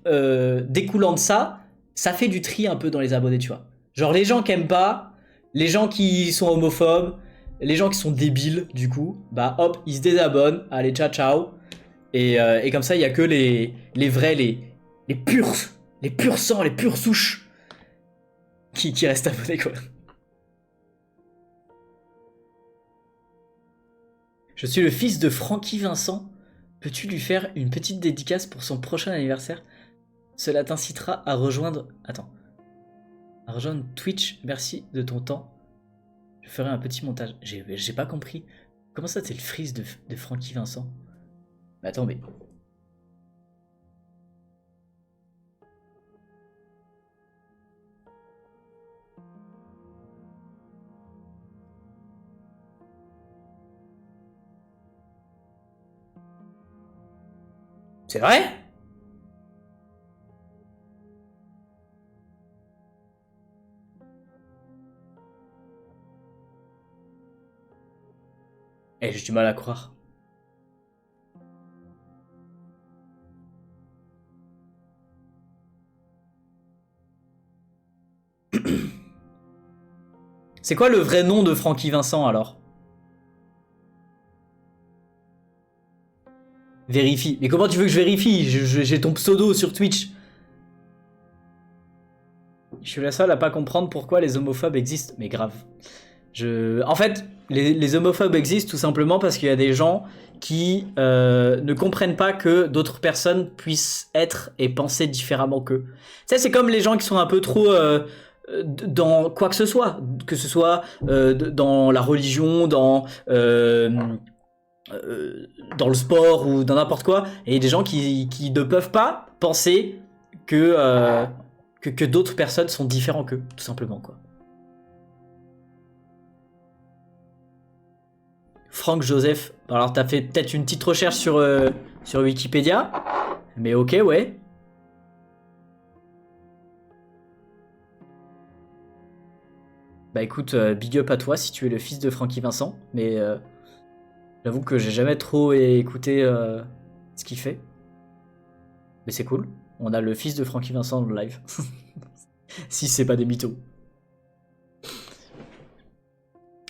découlant de ça, ça fait du tri un peu dans les abonnés, tu vois. Genre les gens qui aiment pas, les gens qui sont homophobes, les gens qui sont débiles, du coup, bah hop, ils se désabonnent, allez, ciao, ciao. Et comme ça, il y a que les vrais, les purs sangs, les pures souches qui restent abonnés, quoi. Je suis le fils de Francky Vincent. Peux-tu lui faire une petite dédicace pour son prochain anniversaire? Cela t'incitera à rejoindre... Attends. À rejoindre Twitch. Merci de ton temps. Je ferai un petit montage. J'ai pas compris. Comment ça, t'es le fils de Francky Vincent? Mais attends, mais... C'est vrai? Eh, j'ai du mal à croire. C'est quoi le vrai nom de Francky Vincent, alors? Vérifie. Mais comment tu veux que je vérifie? J'ai ton pseudo sur Twitch. Je suis la seule à pas comprendre pourquoi les homophobes existent. Mais grave. En fait, les homophobes existent tout simplement parce qu'il y a des gens qui ne comprennent pas que d'autres personnes puissent être et penser différemment qu'eux. Tu sais, c'est comme les gens qui sont un peu trop dans quoi que ce soit dans la religion, dans le sport ou dans n'importe quoi, et il y a des gens qui ne peuvent pas penser que d'autres personnes sont différents qu'eux, tout simplement, quoi. Franck Joseph. Alors, t'as fait peut-être une petite recherche sur Wikipédia. Mais ok, ouais. Bah écoute, big up à toi si tu es le fils de Francky Vincent. Mais j'avoue que j'ai jamais trop écouté ce qu'il fait. Mais c'est cool. On a le fils de Francky Vincent dans le live. Si c'est pas des mythos.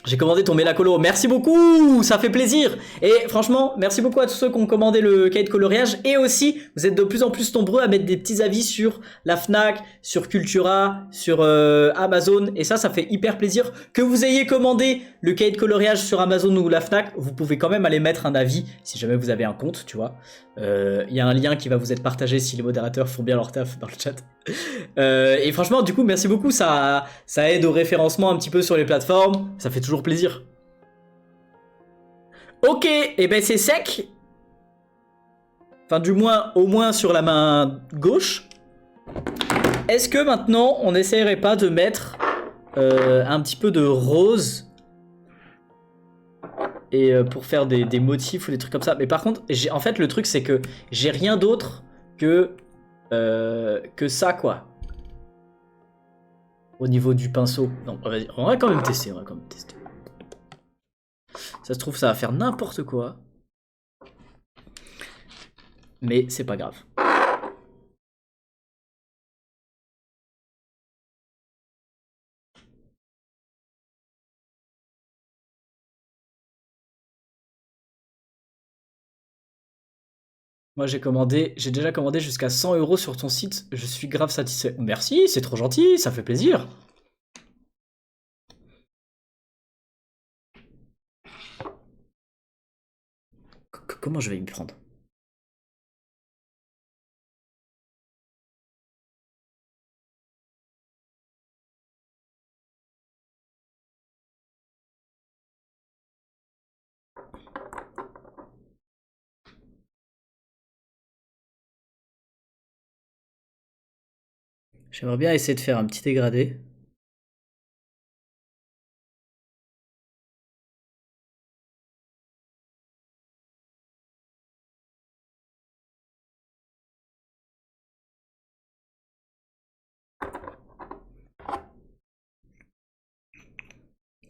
J'ai commandé ton Mélacolo. Merci beaucoup, ça fait plaisir. Et franchement, merci beaucoup à tous ceux qui ont commandé le cahier de coloriage. Et aussi, vous êtes de plus en plus nombreux à mettre des petits avis sur la Fnac, sur Cultura, sur Amazon. Et ça fait hyper plaisir. Que vous ayez commandé le cahier de coloriage sur Amazon ou la Fnac, vous pouvez quand même aller mettre un avis si jamais vous avez un compte, tu vois. Il y a un lien qui va vous être partagé si les modérateurs font bien leur taf dans le chat. Et franchement, du coup, merci beaucoup. Ça aide au référencement un petit peu sur les plateformes. Ça fait toujours plaisir. Ok, et ben c'est sec. Enfin, du moins, au moins sur la main gauche. Est-ce que maintenant, on n'essayerait pas de mettre un petit peu de rose et pour faire des motifs ou des trucs comme ça. Mais par contre, en fait, le truc, c'est que j'ai rien d'autre que ça, quoi. Au niveau du pinceau. Non, on va quand même tester, Ça se trouve, ça va faire n'importe quoi. Mais c'est pas grave. Moi, j'ai déjà commandé jusqu'à 100 € sur ton site. Je suis grave satisfait. Merci, c'est trop gentil, ça fait plaisir. Comment je vais y prendre? J'aimerais bien essayer de faire un petit dégradé.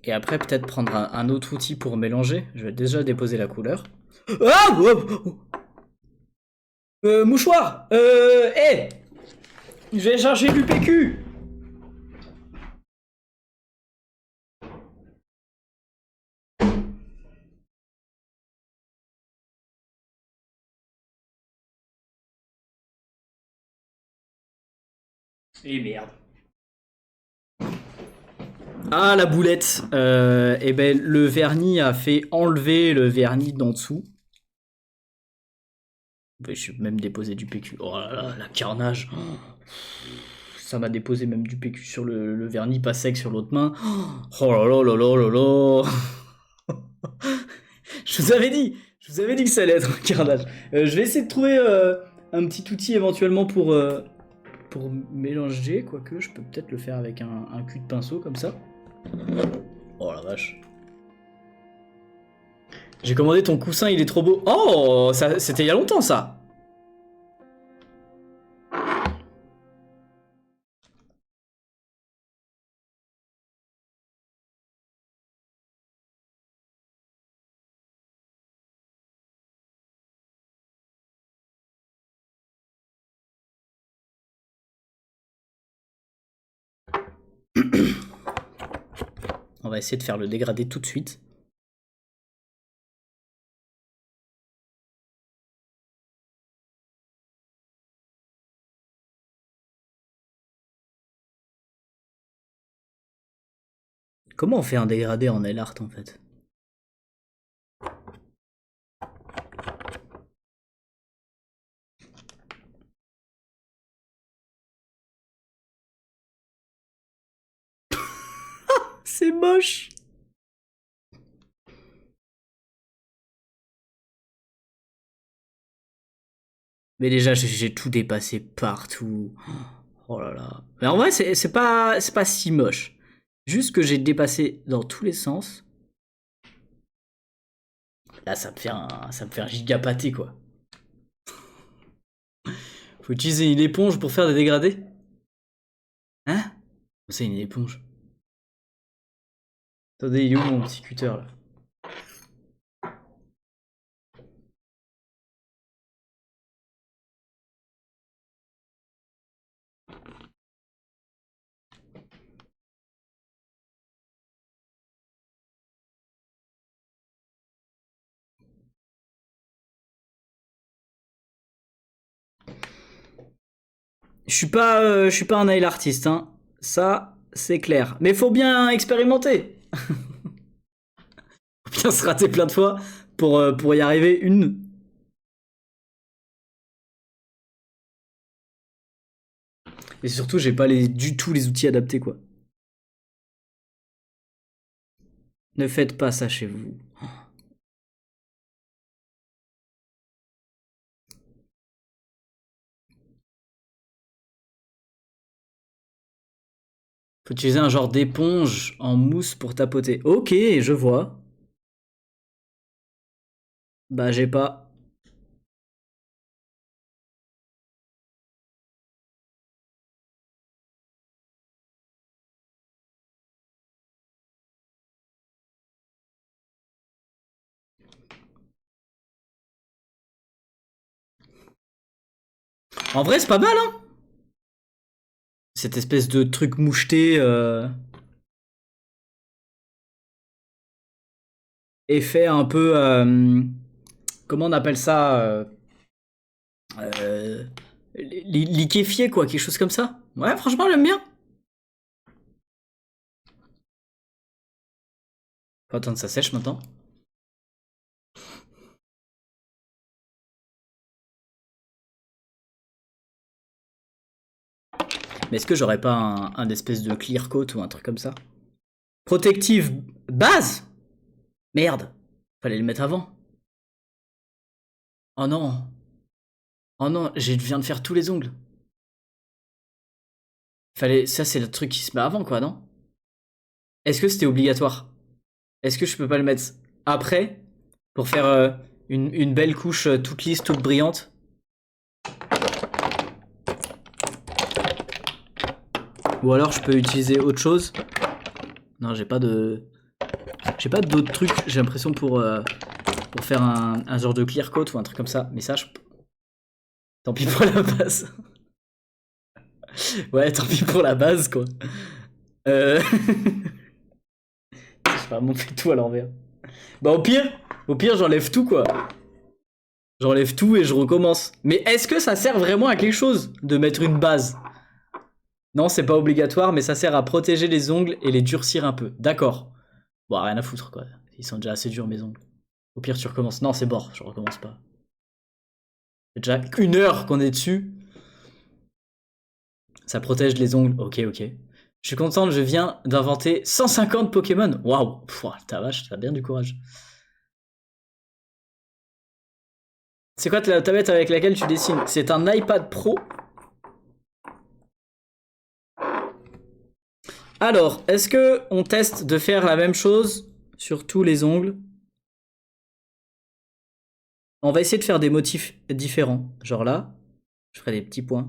Et après, peut-être prendre un autre outil pour mélanger. Je vais déjà déposer la couleur. Ah mouchoir hey je vais chercher du PQ. Et merde. Ah, la boulette. Et ben, le vernis a fait enlever le vernis d'en dessous. Ben, je vais même déposer du PQ. Oh là là, la carnage. Ça m'a déposé même du PQ sur le vernis pas sec sur l'autre main. Oh là là là là là là. Je vous avais dit. Je vous avais dit que ça allait être un carnage. Je vais essayer de trouver un petit outil éventuellement pour mélanger. Quoique, je peux peut-être le faire avec un cul de pinceau comme ça. Oh la vache. J'ai commandé ton coussin, il est trop beau. Oh, c'était il y a longtemps ça. On va essayer de faire le dégradé tout de suite. Comment on fait un dégradé en nail art en fait? C'est moche. Mais déjà, j'ai tout dépassé partout. Oh là là. Mais en vrai, c'est pas si moche. Juste que j'ai dépassé dans tous les sens. Là, ça me fait un giga pâté, quoi. Faut utiliser une éponge pour faire des dégradés? Hein? C'est une éponge. Attendez, il est où mon petit cutter là? Je suis pas un nail artiste, hein. Ça, c'est clair. Mais faut bien expérimenter. Faut bien se rater plein de fois pour y arriver une. Et surtout, j'ai pas du tout les outils adaptés, quoi. Ne faites pas ça chez vous. Faut utiliser un genre d'éponge en mousse pour tapoter. Ok, je vois. Bah, j'ai pas. En vrai, c'est pas mal, hein. Cette espèce de truc moucheté. Effet un peu. Comment on appelle ça euh, liquéfié, quoi. Quelque chose comme ça. Ouais, franchement, j'aime bien. Faut attendre que ça sèche maintenant. Mais est-ce que j'aurais pas un espèce de clear coat ou un truc comme ça? Protective base? Merde. Fallait le mettre avant. Oh non. Oh non, je viens de faire tous les ongles. Fallait. Ça, c'est le truc qui se met avant, quoi, non? Est-ce que c'était obligatoire? Est-ce que je peux pas le mettre après pour faire une belle couche toute lisse, toute brillante? Ou alors je peux utiliser autre chose? Non, j'ai pas de. J'ai pas d'autres trucs, j'ai l'impression, pour faire un genre de clear coat ou un truc comme ça. Mais ça, tant pis pour la base. Ouais, tant pis pour la base, quoi. Je sais pas, on fait tout à l'envers. Bah au pire, j'enlève tout, quoi. J'enlève tout et je recommence. Mais est-ce que ça sert vraiment à quelque chose de mettre une base? Non, c'est pas obligatoire, mais ça sert à protéger les ongles et les durcir un peu. D'accord. Bon, rien à foutre, quoi. Ils sont déjà assez durs, mes ongles. Au pire, tu recommences. Non, c'est mort, je recommence pas. C'est déjà 1 heure qu'on est dessus. Ça protège les ongles. Ok, ok. Je suis contente, je viens d'inventer 150 Pokémon. Waouh. Ta vache, t'as bien du courage. C'est quoi la tablette avec laquelle tu dessines? C'est un iPad Pro. Alors, est-ce que on teste de faire la même chose sur tous les ongles? On va essayer de faire des motifs différents. Genre là, je ferai des petits points.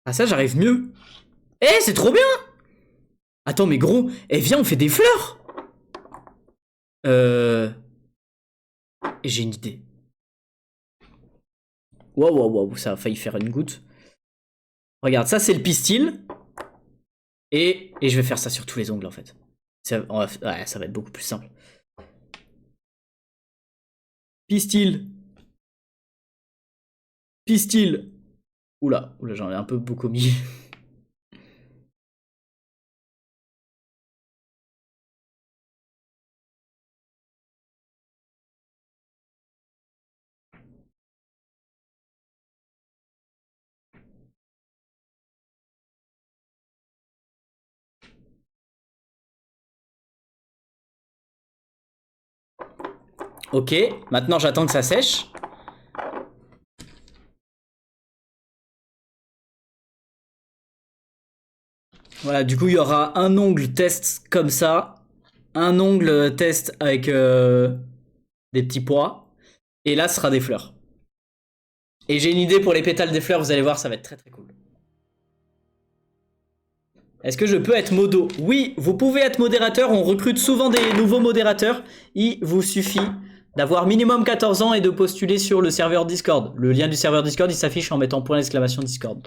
Ah ça, j'arrive mieux. Eh, c'est trop bien. Attends, mais gros, viens, on fait des fleurs. J'ai une idée. Waouh, waouh, waouh, ça a failli faire une goutte. Regarde, ça c'est le pistil. Et je vais faire ça sur tous les ongles en fait. Ouais, ça va être beaucoup plus simple. Pistil. Pistil. Oula, j'en ai un peu beaucoup mis. Ok, maintenant j'attends que ça sèche. Voilà, du coup il y aura un ongle test comme ça, un ongle test avec des petits pois, et là ce sera des fleurs. Et j'ai une idée pour les pétales des fleurs, vous allez voir, ça va être très très cool. Est-ce que je peux être modo? Oui, vous pouvez être modérateur, on recrute souvent des nouveaux modérateurs. Il vous suffit d'avoir minimum 14 ans et de postuler sur le serveur Discord. Le lien du serveur Discord, il s'affiche en mettant point d'exclamation Discord.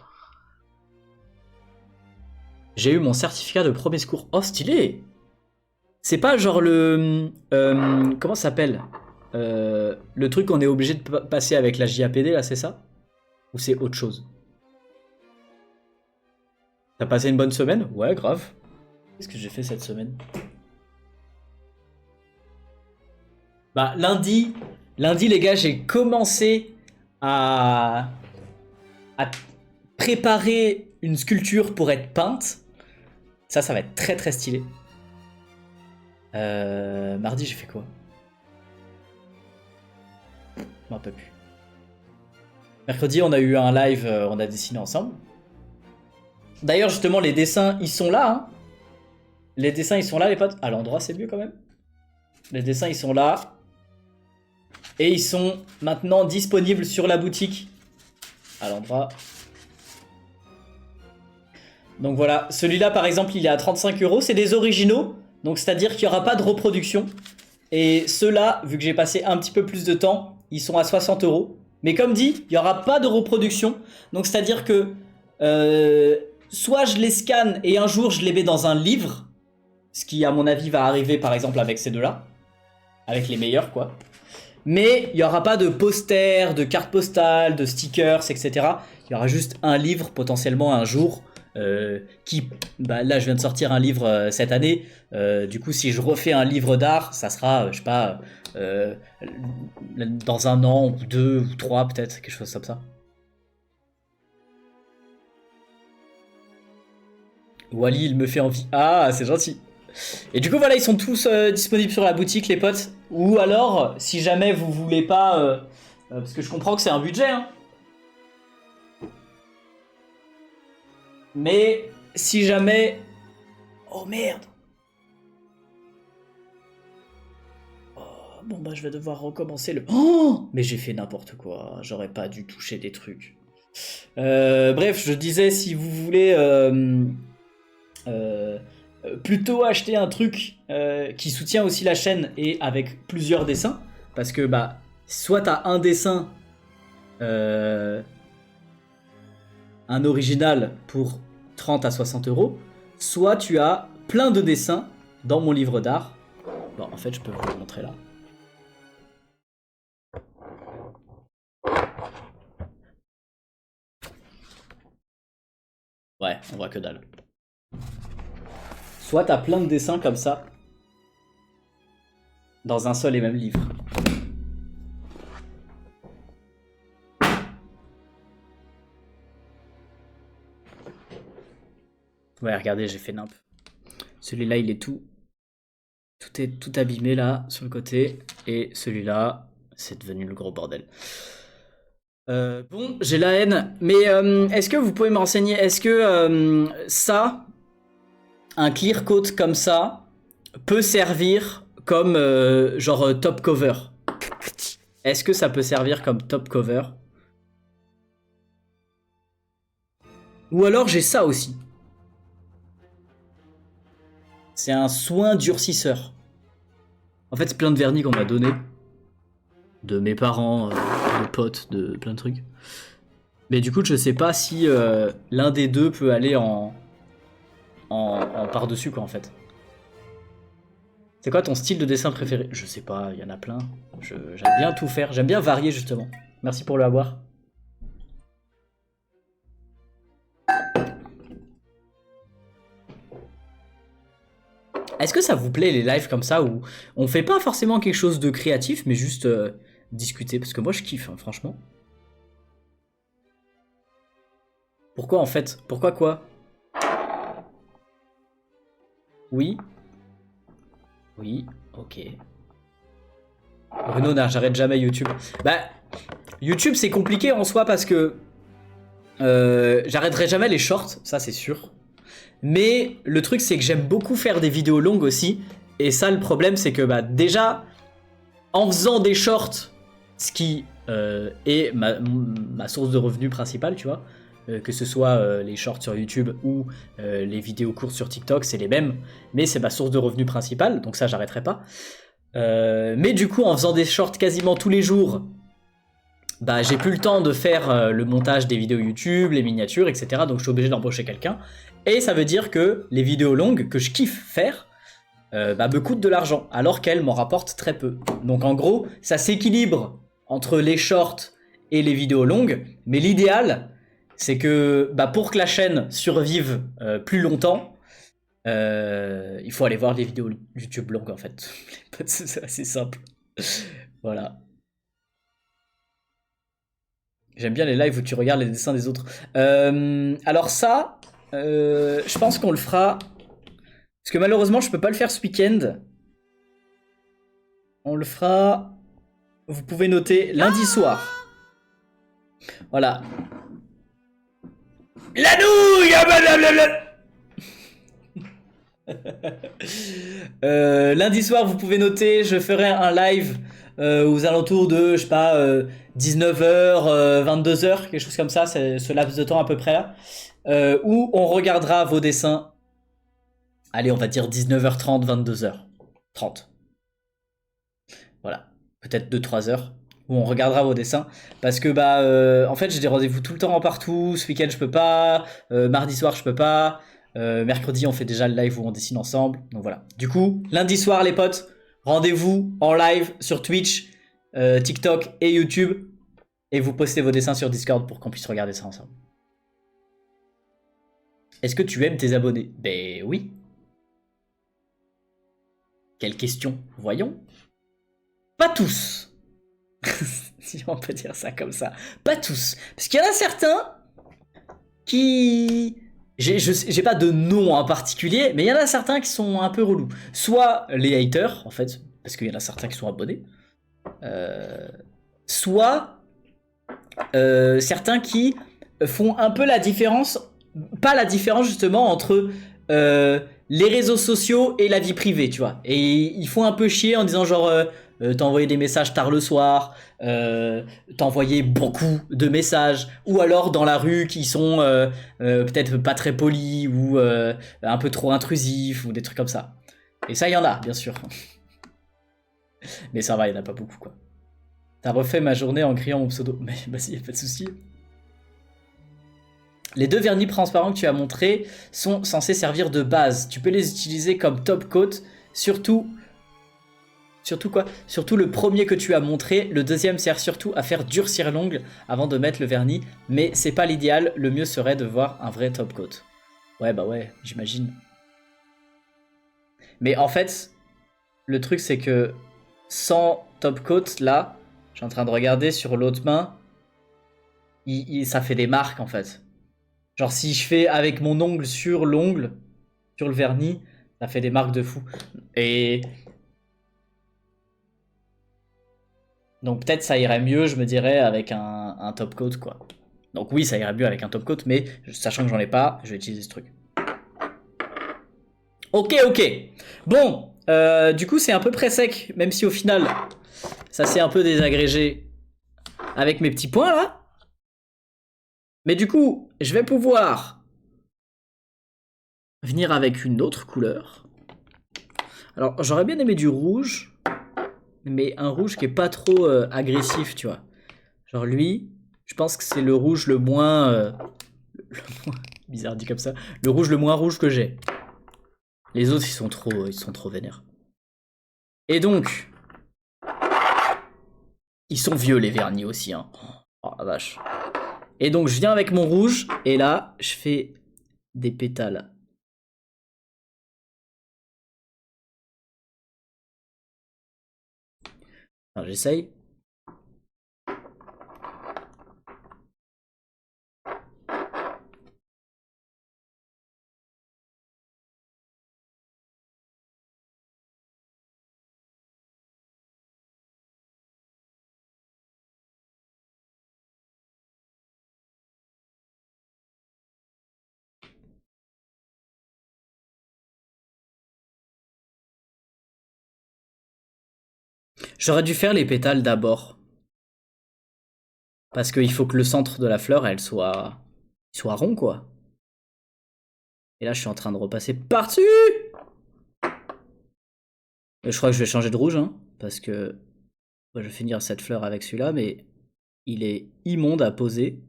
J'ai eu mon certificat de premier secours. Oh, stylé! C'est pas genre le... comment ça s'appelle? Le truc qu'on est obligé de passer avec la JAPD, là, c'est ça? Ou c'est autre chose? T'as passé une bonne semaine? Ouais, grave. Qu'est-ce que j'ai fait cette semaine? Bah, lundi, les gars, j'ai commencé à préparer une sculpture pour être peinte. Ça va être très très stylé. Mardi, j'ai fait quoi? Je m'en rappelle plus. Mercredi, on a eu un live, on a dessiné ensemble. D'ailleurs, justement, les dessins, ils sont là. Hein. Les dessins, ils sont là, les potes. À l'endroit, c'est mieux quand même. Les dessins, ils sont là. Et ils sont maintenant disponibles sur la boutique. À l'endroit. Donc voilà, celui-là, par exemple, il est à 35 €. C'est des originaux. Donc, c'est-à-dire qu'il n'y aura pas de reproduction. Et ceux-là, vu que j'ai passé un petit peu plus de temps, ils sont à 60 €. Mais comme dit, il n'y aura pas de reproduction. Donc, c'est-à-dire que... soit je les scanne et un jour je les mets dans un livre, ce qui à mon avis va arriver par exemple avec ces deux-là, avec les meilleurs quoi. Mais il n'y aura pas de posters, de cartes postales, de stickers, etc. Il y aura juste un livre potentiellement un jour. Là je viens de sortir un livre cette année. Du coup si je refais un livre d'art, ça sera, je sais pas, dans 1 an ou 2 ou 3 peut-être, quelque chose comme ça. Wally, il me fait envie. Ah, c'est gentil. Et du coup, voilà, ils sont tous disponibles sur la boutique, les potes. Ou alors, si jamais vous voulez pas... parce que je comprends que c'est un budget, hein. Mais si jamais... Oh merde. Oh, bon, bah, je vais devoir recommencer le... Oh, mais j'ai fait n'importe quoi. J'aurais pas dû toucher des trucs. Bref, je disais, si vous voulez euh, plutôt acheter un truc qui soutient aussi la chaîne et avec plusieurs dessins, parce que bah, soit t'as un dessin, un original pour 30 à 60 euros, soit tu as plein de dessins dans mon livre d'art. Bon, en fait, je peux vous le montrer là. Ouais, on voit que dalle. Soit t'as plein de dessins comme ça dans un seul et même livre. Ouais, regardez, j'ai fait nimp. Celui-là, il est tout est tout abîmé là sur le côté, et celui-là, c'est devenu le gros bordel. Bon, j'ai la haine, mais est-ce que vous pouvez me renseigner, est-ce que ça, un clear coat comme ça, peut servir comme genre top cover? Est-ce que ça peut servir comme top cover? Ou alors j'ai ça aussi. C'est un soin durcisseur. En fait, c'est plein de vernis qu'on m'a donné. De mes parents, de potes, de plein de trucs. Mais du coup, je sais pas si l'un des deux peut aller en par-dessus, quoi, en fait. C'est quoi ton style de dessin préféré? Je sais pas, il y en a plein. J'aime bien tout faire. J'aime bien varier, justement. Merci pour le avoir. Est-ce que ça vous plaît les lives comme ça où on fait pas forcément quelque chose de créatif, mais juste discuter? Parce que moi je kiffe, hein, franchement. Pourquoi en fait? Pourquoi quoi? Oui. Oui, ok. Bruno, j'arrête jamais YouTube. Bah, YouTube c'est compliqué en soi parce que j'arrêterai jamais les shorts, ça c'est sûr. Mais le truc c'est que j'aime beaucoup faire des vidéos longues aussi. Et ça le problème c'est que bah déjà en faisant des shorts, ce qui est ma source de revenus principale, tu vois, que ce soit les shorts sur YouTube ou les vidéos courtes sur TikTok, c'est les mêmes, mais c'est ma source de revenus principale, donc ça j'arrêterai pas. Mais du coup en faisant des shorts quasiment tous les jours, bah j'ai plus le temps de faire le montage des vidéos YouTube, les miniatures, etc. Donc je suis obligé d'embaucher quelqu'un. Et ça veut dire que les vidéos longues que je kiffe faire bah, me coûtent de l'argent, alors qu'elles m'en rapportent très peu. Donc en gros, ça s'équilibre entre les shorts et les vidéos longues, mais l'idéal, c'est que bah, pour que la chaîne survive plus longtemps, il faut aller voir les vidéos YouTube longues en fait. C'est assez simple. Voilà. J'aime bien les lives où tu regardes les dessins des autres. Alors ça, je pense qu'on le fera. Parce que malheureusement, je peux pas le faire ce week-end. On le fera. Vous pouvez noter lundi soir. Voilà. La nouille. Lundi soir, vous pouvez noter. Je ferai un live aux alentours de, je sais pas, 19h, 22h, quelque chose comme ça. C'est ce laps de temps à peu près là. Où on regardera vos dessins. Allez, on va dire 19h30, 22h30. Voilà. Peut-être 2-3 heures. Où on regardera vos dessins. Parce que, bah, en fait, j'ai des rendez-vous tout le temps en partout. Ce week-end, je peux pas. Mardi soir, je peux pas. Mercredi, on fait déjà le live où on dessine ensemble. Donc voilà. Du coup, lundi soir, les potes, rendez-vous en live sur Twitch, TikTok et YouTube. Et vous postez vos dessins sur Discord pour qu'on puisse regarder ça ensemble. Est-ce que tu aimes tes abonnés? Ben oui. Quelle question? Voyons. Pas tous. Si on peut dire ça comme ça. Pas tous. Parce qu'il y en a certains qui... J'ai pas de nom en particulier, mais il y en a certains qui sont un peu relous. Soit les haters, en fait, parce qu'il y en a certains qui sont abonnés. Soit certains qui font un peu la différence, pas la différence justement entre les réseaux sociaux et la vie privée, tu vois. Et ils font un peu chier en disant genre t'envoyer des messages tard le soir, t'envoyer beaucoup de messages, ou alors dans la rue qui sont peut-être pas très polis ou un peu trop intrusifs ou des trucs comme ça. Et ça, il y en a, bien sûr. Mais ça va, il y en a pas beaucoup, quoi. T'as refait ma journée en criant mon pseudo. Mais vas-y, y a pas de souci. Les deux vernis transparents que tu as montrés sont censés servir de base. Tu peux les utiliser comme top coat, surtout quoi? Surtout le premier que tu as montré. Le deuxième sert surtout à faire durcir l'ongle avant de mettre le vernis. Mais c'est pas l'idéal. Le mieux serait de voir un vrai top coat. Ouais, bah ouais, j'imagine. Mais en fait, le truc c'est que sans top coat, là, je suis en train de regarder sur l'autre main, ça fait des marques en fait. Genre si je fais avec mon ongle, sur le vernis, ça fait des marques de fou. Et donc peut-être ça irait mieux, je me dirais, avec un top coat quoi. Donc oui, ça irait mieux avec un top coat, mais sachant que j'en ai pas, je vais utiliser ce truc. Ok, ok. Bon, du coup c'est un peu près sec, même si au final, ça s'est un peu désagrégé avec mes petits points là. Mais du coup, je vais pouvoir venir avec une autre couleur. Alors j'aurais bien aimé du rouge, mais un rouge qui est pas trop agressif, tu vois. Genre lui, je pense que c'est le rouge le moins, bizarre dit comme ça, le rouge le moins rouge que j'ai. Les autres ils sont trop vénères. Et donc, ils sont vieux les vernis aussi, hein. Oh la vache. Et donc je viens avec mon rouge et là je fais des pétales. Alors j'essaye. J'aurais dû faire les pétales d'abord. Parce qu'il faut que le centre de la fleur, soit rond, quoi. Et là, je suis en train de repasser par-dessus. Je crois que je vais changer de rouge, hein, parce que je vais finir cette fleur avec celui-là, mais il est immonde à poser.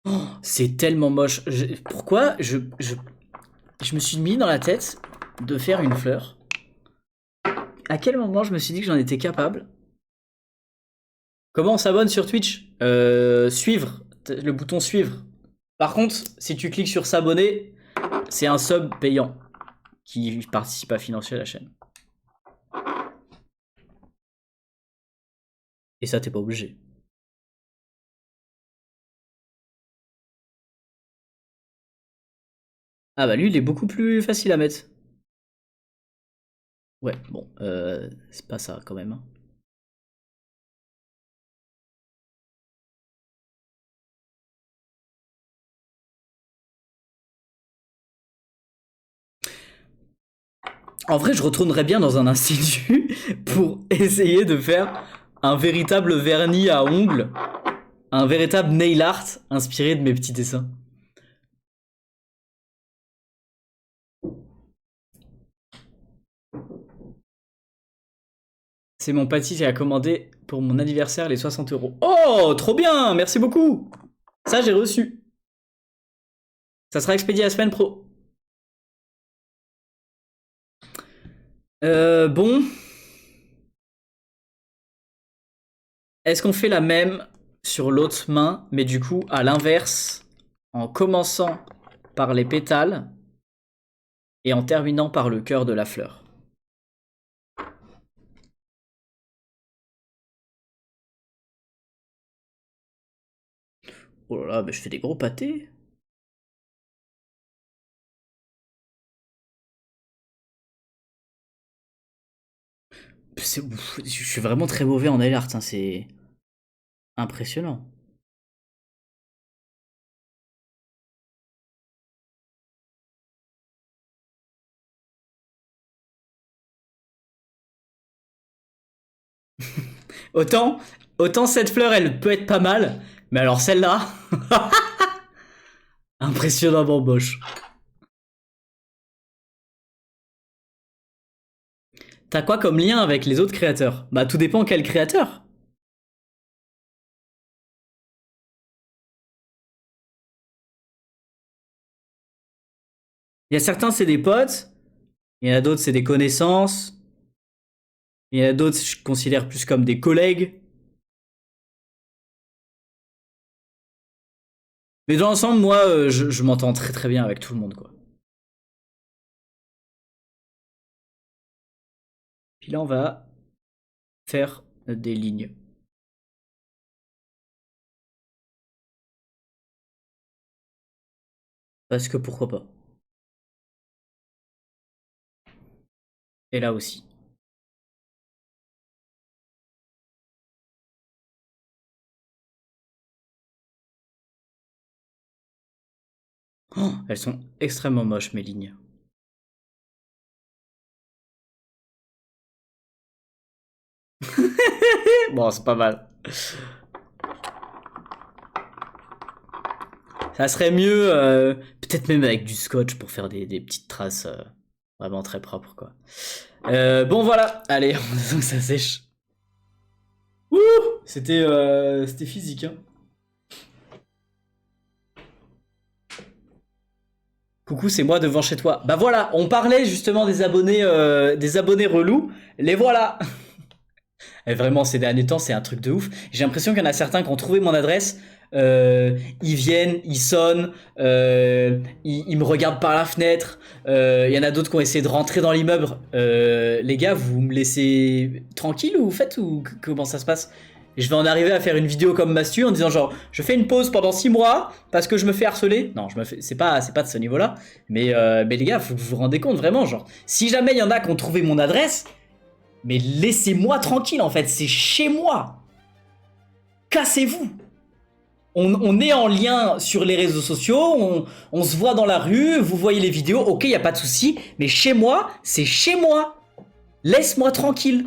Oh, c'est tellement moche. Pourquoi je me suis mis dans la tête de faire une fleur? À quel moment je me suis dit que j'en étais capable? Comment on s'abonne sur Twitch? Suivre, le bouton suivre. Par contre, si tu cliques sur s'abonner, c'est un sub payant qui participe à financer la chaîne. Et ça, t'es pas obligé. Ah bah lui, il est beaucoup plus facile à mettre. Ouais, bon, c'est pas ça quand même, hein. En vrai, je retournerais bien dans un institut pour essayer de faire un véritable vernis à ongles, un véritable nail art inspiré de mes petits dessins. C'est mon pâtis qui a commandé pour mon anniversaire les 60 €. Oh, trop bien, merci beaucoup. Ça, j'ai reçu. Ça sera expédié la semaine pro. Bon. Est-ce qu'on fait la même sur l'autre main, mais du coup à l'inverse, en commençant par les pétales et en terminant par le cœur de la fleur? Oh là là, mais je fais des gros pâtés. Je suis vraiment très mauvais en nail art, hein, c'est impressionnant. Autant, autant cette fleur, elle peut être pas mal, mais alors celle-là, impressionnamment moche. T'as quoi comme lien avec les autres créateurs? Bah tout dépend quel créateur. Il y a certains c'est des potes, il y en a d'autres c'est des connaissances, il y en a d'autres je considère plus comme des collègues. Mais dans l'ensemble, moi, je m'entends très très bien avec tout le monde, quoi. Puis là, on va faire des lignes. Parce que pourquoi pas. Et là aussi. Oh, elles sont extrêmement moches, mes lignes. Bon, c'est pas mal. Ça serait mieux, peut-être même avec du scotch pour faire des petites traces vraiment très propres, quoi. Bon, voilà. Allez, on attend que ça sèche. Ouh, c'était physique, hein. Coucou, c'est moi devant chez toi. Bah voilà, on parlait justement des abonnés relous. Les voilà. Et vraiment, ces derniers temps, c'est un truc de ouf. J'ai l'impression qu'il y en a certains qui ont trouvé mon adresse. Ils viennent, ils sonnent, ils me regardent par la fenêtre. Il y en a d'autres qui ont essayé de rentrer dans l'immeuble. Les gars, vous me laissez tranquille ou vous faites ou comment ça se passe? Je vais en arriver à faire une vidéo comme Mastu en disant genre je fais une pause pendant 6 mois parce que je me fais harceler. Non, je me fais c'est pas de ce niveau-là. Mais les gars, faut que vous vous rendez compte vraiment genre si jamais il y en a qui ont trouvé mon adresse, mais laissez-moi tranquille en fait, c'est chez moi. Cassez-vous. On est en lien sur les réseaux sociaux, on se voit dans la rue, vous voyez les vidéos, ok, y a pas de souci, mais chez moi, c'est chez moi. Laisse-moi tranquille.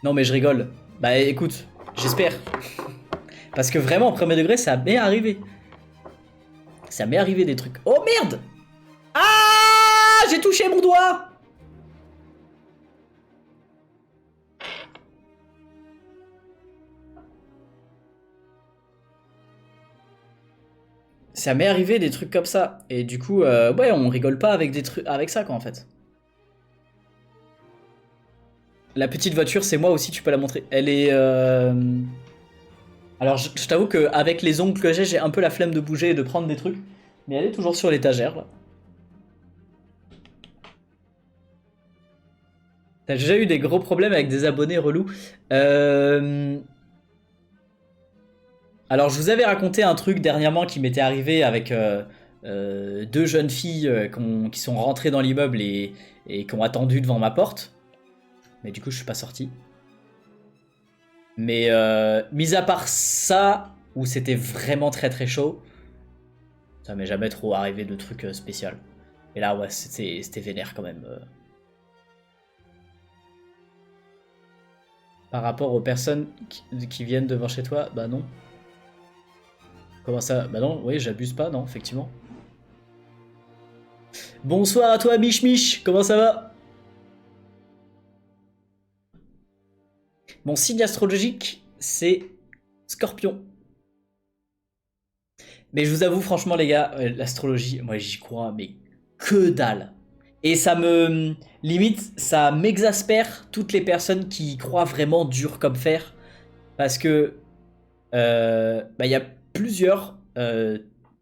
Non mais je rigole. Bah écoute, j'espère. Parce que vraiment, premier degré, ça m'est arrivé. Ça m'est arrivé des trucs. Oh merde! Ah! J'ai touché mon doigt! Ça m'est arrivé des trucs comme ça. Et du coup, ouais, on rigole pas avec des trucs avec ça quoi en fait. La petite voiture, c'est moi aussi, tu peux la montrer. Elle est. Alors, je t'avoue qu'avec les ongles que j'ai un peu la flemme de bouger et de prendre des trucs. Mais elle est toujours sur l'étagère là. T'as déjà eu des gros problèmes avec des abonnés relous. Euh... Alors, je vous avais raconté un truc dernièrement qui m'était arrivé avec deux jeunes filles qui sont rentrées dans l'immeuble et qui ont attendu devant ma porte. Mais du coup, je suis pas sorti. Mais mis à part ça, où c'était vraiment très très chaud, ça m'est jamais trop arrivé de trucs spécial. Et là, ouais, c'était vénère quand même. Par rapport aux personnes qui viennent devant chez toi, bah non. Comment ça? Bah non, oui, j'abuse pas, non, effectivement. Bonsoir à toi, Mich Mich, comment ça va? Mon signe astrologique, c'est Scorpion. Mais je vous avoue, franchement, les gars, l'astrologie, moi j'y crois, mais que dalle. Et ça me. Limite, ça m'exaspère toutes les personnes qui y croient vraiment dur comme fer. Parce que. Bah, il y a plusieurs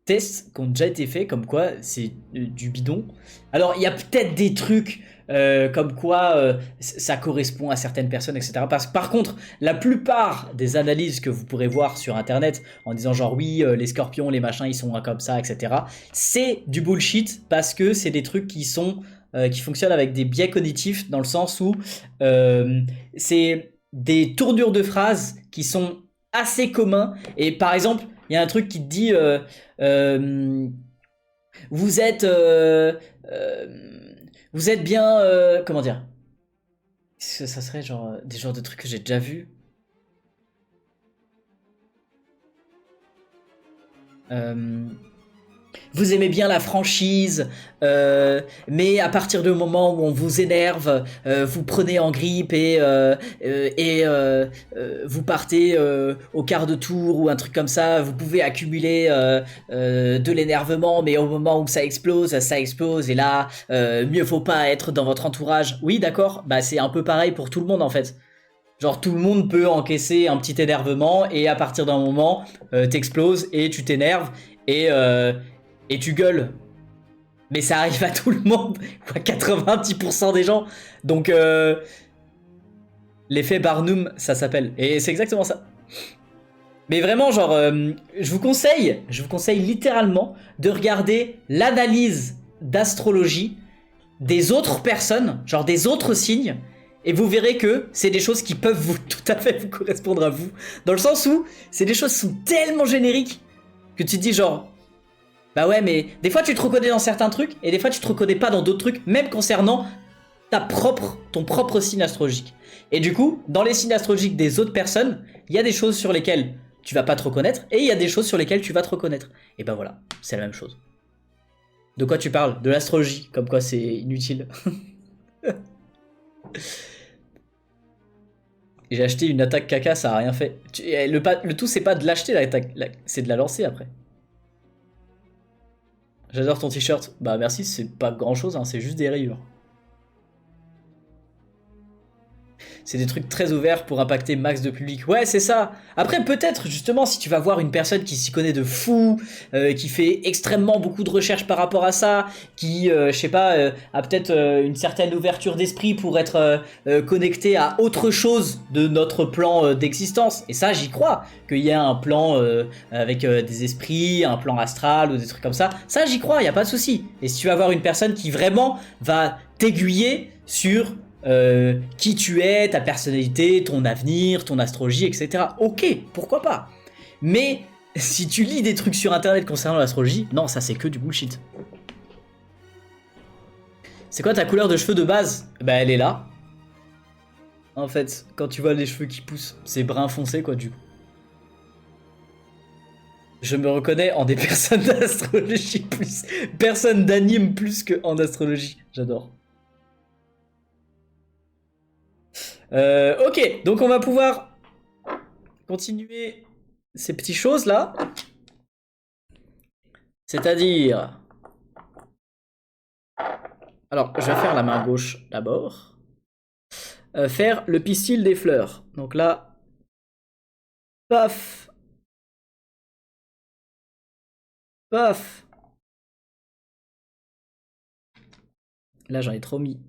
tests qui ont déjà été faits, comme quoi c'est du bidon. Alors, il y a peut-être des trucs comme quoi ça correspond à certaines personnes, etc. Par contre, la plupart des analyses que vous pourrez voir sur internet en disant genre oui, les scorpions, les machins, ils sont comme ça, etc. C'est du bullshit parce que c'est des trucs qui fonctionnent avec des biais cognitifs dans le sens où c'est des tournures de phrases qui sont assez communs. Et par exemple, il y a un truc qui te dit euh, vous êtes euh, Vous êtes bien... comment dire? Est-ce que ça serait genre des genres de trucs que j'ai déjà vus? Euh, Vous aimez bien la franchise, mais à partir du moment où on vous énerve, vous prenez en grippe et vous partez au quart de tour ou un truc comme ça. Vous pouvez accumuler de l'énervement, mais au moment où ça explose. Et là, mieux faut pas être dans votre entourage. Oui, d'accord. Bah c'est un peu pareil pour tout le monde en fait. Genre tout le monde peut encaisser un petit énervement et à partir d'un moment, t'exploses et tu t'énerves et et tu gueules. Mais ça arrive à tout le monde, ou à 90% des gens. Donc l'effet Barnum, ça s'appelle. Et c'est exactement ça. Mais vraiment, genre, je vous conseille littéralement de regarder l'analyse d'astrologie des autres personnes, genre des autres signes, et vous verrez que c'est des choses qui peuvent vous tout à fait vous correspondre à vous. Dans le sens où c'est des choses qui sont tellement génériques que tu te dis genre, bah ouais, mais des fois tu te reconnais dans certains trucs et des fois tu te reconnais pas dans d'autres trucs, même concernant ton propre signe astrologique. Et du coup, dans les signes astrologiques des autres personnes, il y a des choses sur lesquelles tu vas pas te reconnaître et il y a des choses sur lesquelles tu vas te reconnaître. Et ben voilà, c'est la même chose. De quoi tu parles? De l'astrologie, comme quoi c'est inutile. J'ai acheté une attaque caca, ça a rien fait. Le tout, c'est pas de l'acheter, l'attaque, c'est de la lancer après. J'adore ton t-shirt. Bah merci, c'est pas grand chose, hein, c'est juste des rayures. C'est des trucs très ouverts pour impacter max de public. Ouais, c'est ça. Après, peut-être justement, si tu vas voir une personne qui s'y connaît de fou, qui fait extrêmement beaucoup de recherches par rapport à ça, qui, je sais pas, a peut-être une certaine ouverture d'esprit pour être connecté à autre chose de notre plan d'existence. Et ça, j'y crois, qu'il y a un plan avec des esprits, un plan astral ou des trucs comme ça. Ça, j'y crois, y a pas de souci. Et si tu vas voir une personne qui vraiment va t'aiguiller sur qui tu es, ta personnalité, ton avenir, ton astrologie, etc. Ok, pourquoi pas. Mais si tu lis des trucs sur internet concernant l'astrologie, non, ça c'est que du bullshit. C'est quoi ta couleur de cheveux de base? Bah elle est là. En fait, quand tu vois les cheveux qui poussent, c'est brun foncé quoi du coup. Je me reconnais en des personnes d'astrologie plus... Personnes d'anime plus que en astrologie. J'adore. Ok, donc on va pouvoir continuer ces petites choses là. C'est-à-dire... Alors, je vais faire la main gauche d'abord. Faire le pistil des fleurs. Donc là, paf, paf. Là, j'en ai trop mis.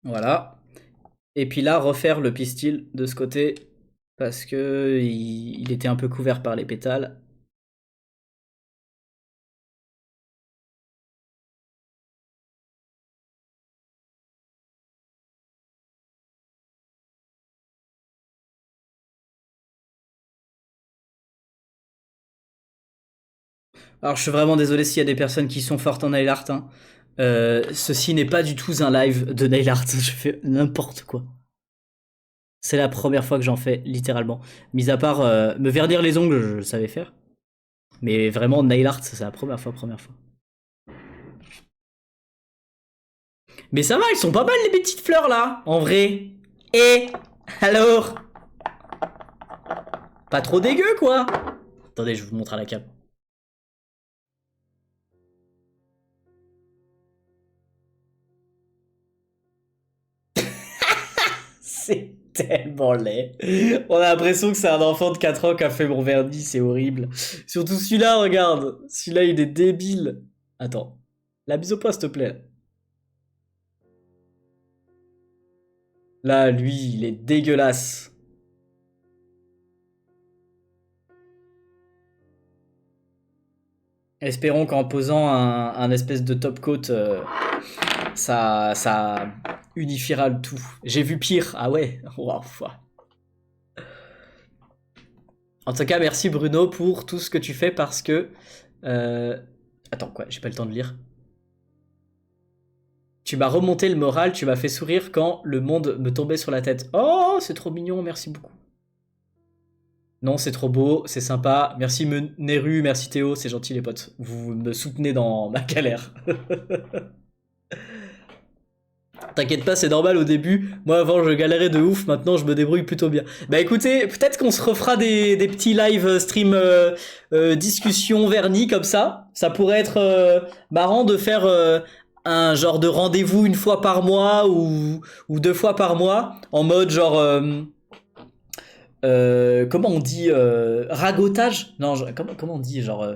Voilà. Et puis là, refaire le pistil de ce côté. Parce que il était un peu couvert par les pétales. Alors, je suis vraiment désolé s'il y a des personnes qui sont fortes en nail art. Hein. Ceci n'est pas du tout un live de nail art. Je fais n'importe quoi. C'est la première fois que j'en fais, littéralement. Mis à part me vernir les ongles, je savais faire. Mais vraiment, nail art, c'est la première fois, première fois. Mais ça va, elles sont pas mal les petites fleurs là, en vrai. Et alors? Pas trop dégueu quoi. Attendez, je vous montre à la cam. C'est tellement laid. On a l'impression que c'est un enfant de 4 ans qui a fait mon vernis, c'est horrible. Surtout celui-là, regarde. Celui-là, il est débile. Attends. La mise au point, s'il te plaît. Là, lui, il est dégueulasse. Espérons qu'en posant un espèce de top coat, ça unifiera le tout. J'ai vu pire. Ah ouais. Waouh. En tout cas, merci Bruno pour tout ce que tu fais parce que... Attends, quoi, j'ai pas le temps de lire. Tu m'as remonté le moral, tu m'as fait sourire quand le monde me tombait sur la tête. Oh, c'est trop mignon, merci beaucoup. Non, c'est trop beau, c'est sympa. Merci Neru, merci Théo, c'est gentil les potes. Vous me soutenez dans ma galère. T'inquiète pas, c'est normal au début. Moi avant je galérais de ouf, maintenant je me débrouille plutôt bien. Bah écoutez, peut-être qu'on se refera des petits live stream discussion vernis comme ça. Ça pourrait être marrant de faire un genre de rendez-vous une fois par mois ou deux fois par mois en mode genre comment on dit ragotage? Non, comment on dit genre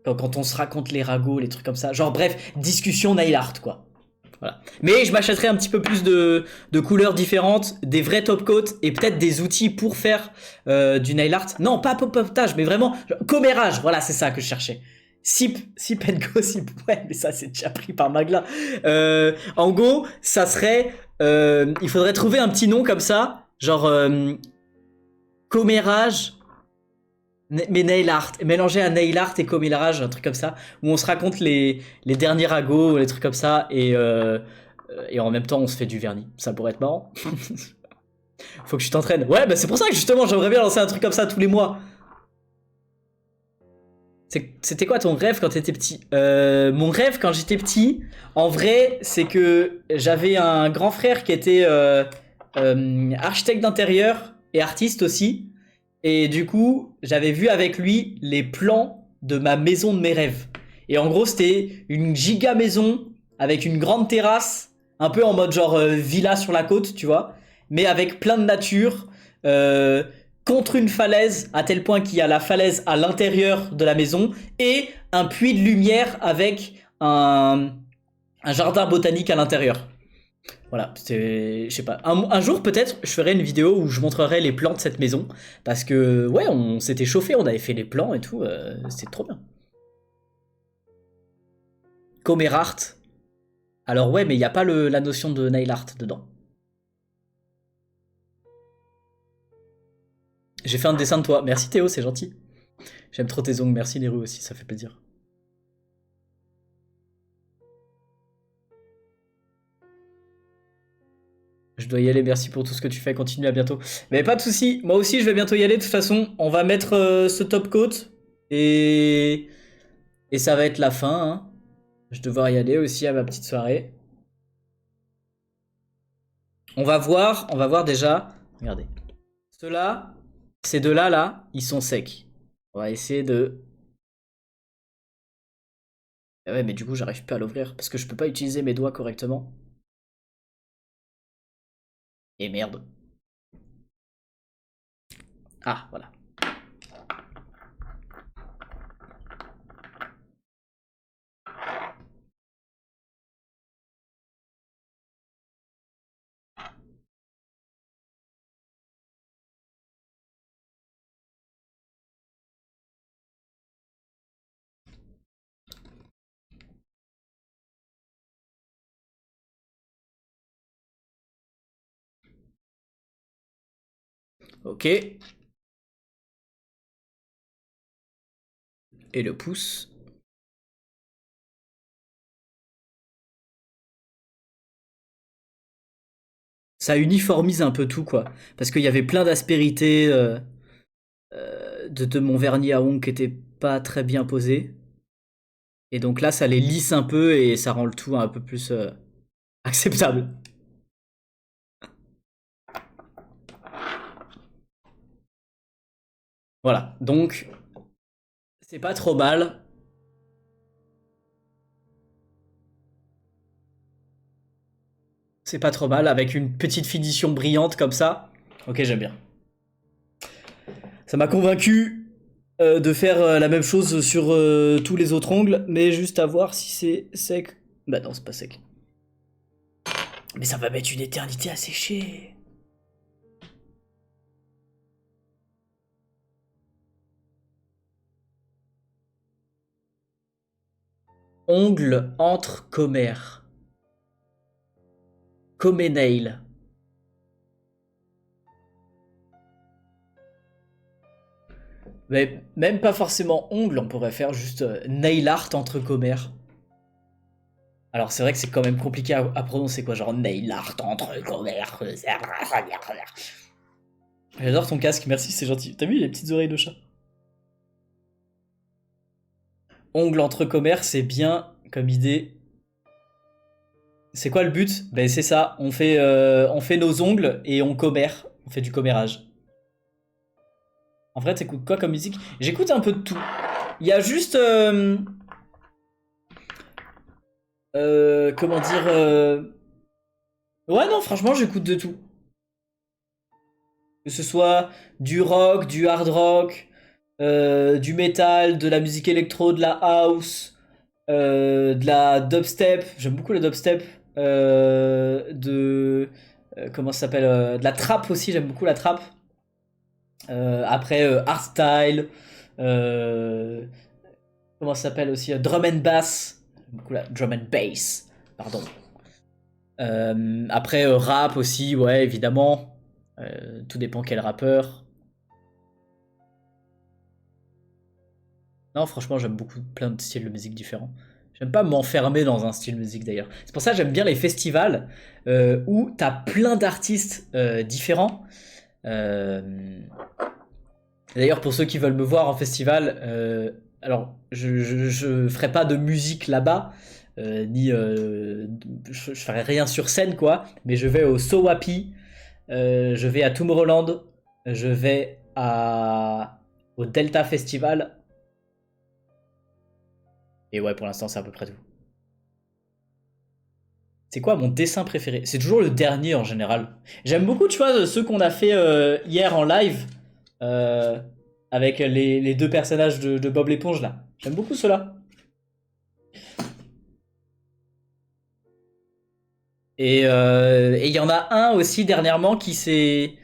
quand on se raconte les ragots, les trucs comme ça. Genre bref, discussion nail art quoi. Voilà. Mais je m'achèterai un petit peu plus de couleurs différentes, des vrais top coats et peut-être des outils pour faire du nail art. Non, pas popotage, mais vraiment commérage. Voilà, c'est ça que je cherchais. Sip and go, sip. Ouais, mais ça c'est déjà pris par Magla. En go, ça serait... il faudrait trouver un petit nom comme ça, genre commérage, mais nail art. Mélanger un nail art et commérage, un truc comme ça, où on se raconte les derniers ragots, les trucs comme ça, et en même temps on se fait du vernis. Ça pourrait être marrant. Faut que je t'entraîne. Ouais, bah c'est pour ça que justement j'aimerais bien lancer un truc comme ça tous les mois. C'était quoi ton rêve quand t'étais petit? Mon rêve quand j'étais petit, en vrai, c'est que j'avais un grand frère qui était architecte d'intérieur et artiste aussi. Et du coup, j'avais vu avec lui les plans de ma maison de mes rêves. Et en gros, c'était une giga maison avec une grande terrasse, un peu en mode genre villa sur la côte, tu vois, mais avec plein de nature, euh, contre une falaise, à tel point qu'il y a la falaise à l'intérieur de la maison, et un puits de lumière avec un jardin botanique à l'intérieur. Voilà, c'est, je sais pas. Un jour peut-être, je ferai une vidéo où je montrerai les plans de cette maison parce que ouais, on s'était chauffé, on avait fait les plans et tout, c'est trop bien. Comer art. Alors ouais, mais il y a pas la notion de nail art dedans. J'ai fait un dessin de toi. Merci Théo, c'est gentil. J'aime trop tes ongles. Merci Neru aussi, ça fait plaisir. Je dois y aller, merci pour tout ce que tu fais, continue, à bientôt. Mais pas de soucis, moi aussi je vais bientôt y aller, de toute façon, on va mettre ce top coat et... et ça va être la fin. Hein. Je vais devoir y aller aussi à ma petite soirée. On va voir déjà. Regardez. Ceux-là, ces deux-là, là, ils sont secs. On va essayer de... Ah ouais, mais du coup, j'arrive pas à l'ouvrir parce que je peux pas utiliser mes doigts correctement. Et merde. Ah, voilà. Ok. Et le pouce. Ça uniformise un peu tout, quoi. Parce qu'il y avait plein d'aspérités de mon vernis à ongles qui était pas très bien posé. Et donc là, ça les lisse un peu et ça rend le tout un peu plus acceptable. Voilà. Donc, c'est pas trop mal. C'est pas trop mal avec une petite finition brillante comme ça. Ok, j'aime bien. Ça m'a convaincu de faire la même chose sur tous les autres ongles, mais juste à voir si c'est sec. Bah non, c'est pas sec. Mais ça va mettre une éternité à sécher. Ongle entre commères. Comenail. Mais même pas forcément ongle, on pourrait faire juste nail art entre commères. Alors c'est vrai que c'est quand même compliqué à prononcer quoi, genre nail art entre commères. J'adore ton casque, merci, c'est gentil. T'as vu les petites oreilles de chat? Ongle entre commères, c'est bien comme idée. C'est quoi le but? Ben c'est ça, on fait nos ongles et on commère. On fait du commérage. En vrai, t'écoutes quoi comme musique? J'écoute un peu de tout. Il y a juste... comment dire... Ouais, non, franchement, j'écoute de tout. Que ce soit du rock, du hard rock, du metal, de la musique électro, de la house, de la dubstep. J'aime beaucoup la dubstep. Comment ça s'appelle, de la trap aussi, j'aime beaucoup la trap. Après, hardstyle. euh, Comment ça s'appelle aussi, drum and bass. J'aime beaucoup la drum and bass. Pardon. Après, rap aussi, ouais, évidemment. Tout dépend quel rappeur. Non, franchement, j'aime beaucoup plein de styles de musique différents. J'aime pas m'enfermer dans un style de musique d'ailleurs. C'est pour ça que j'aime bien les festivals où t'as plein d'artistes différents. Euh, D'ailleurs, pour ceux qui veulent me voir en festival, alors je ferai pas de musique là-bas, ni je ferai rien sur scène quoi, mais je vais au Sowapi, je vais à Tomorrowland, je vais au Delta Festival, et ouais, pour l'instant, c'est à peu près tout. C'est quoi mon dessin préféré? C'est toujours le dernier en général. J'aime beaucoup, tu vois, ceux qu'on a fait hier en live euh, avec les deux personnages de Bob l'éponge là. J'aime beaucoup ceux-là. Et il y en a un aussi dernièrement qui s'est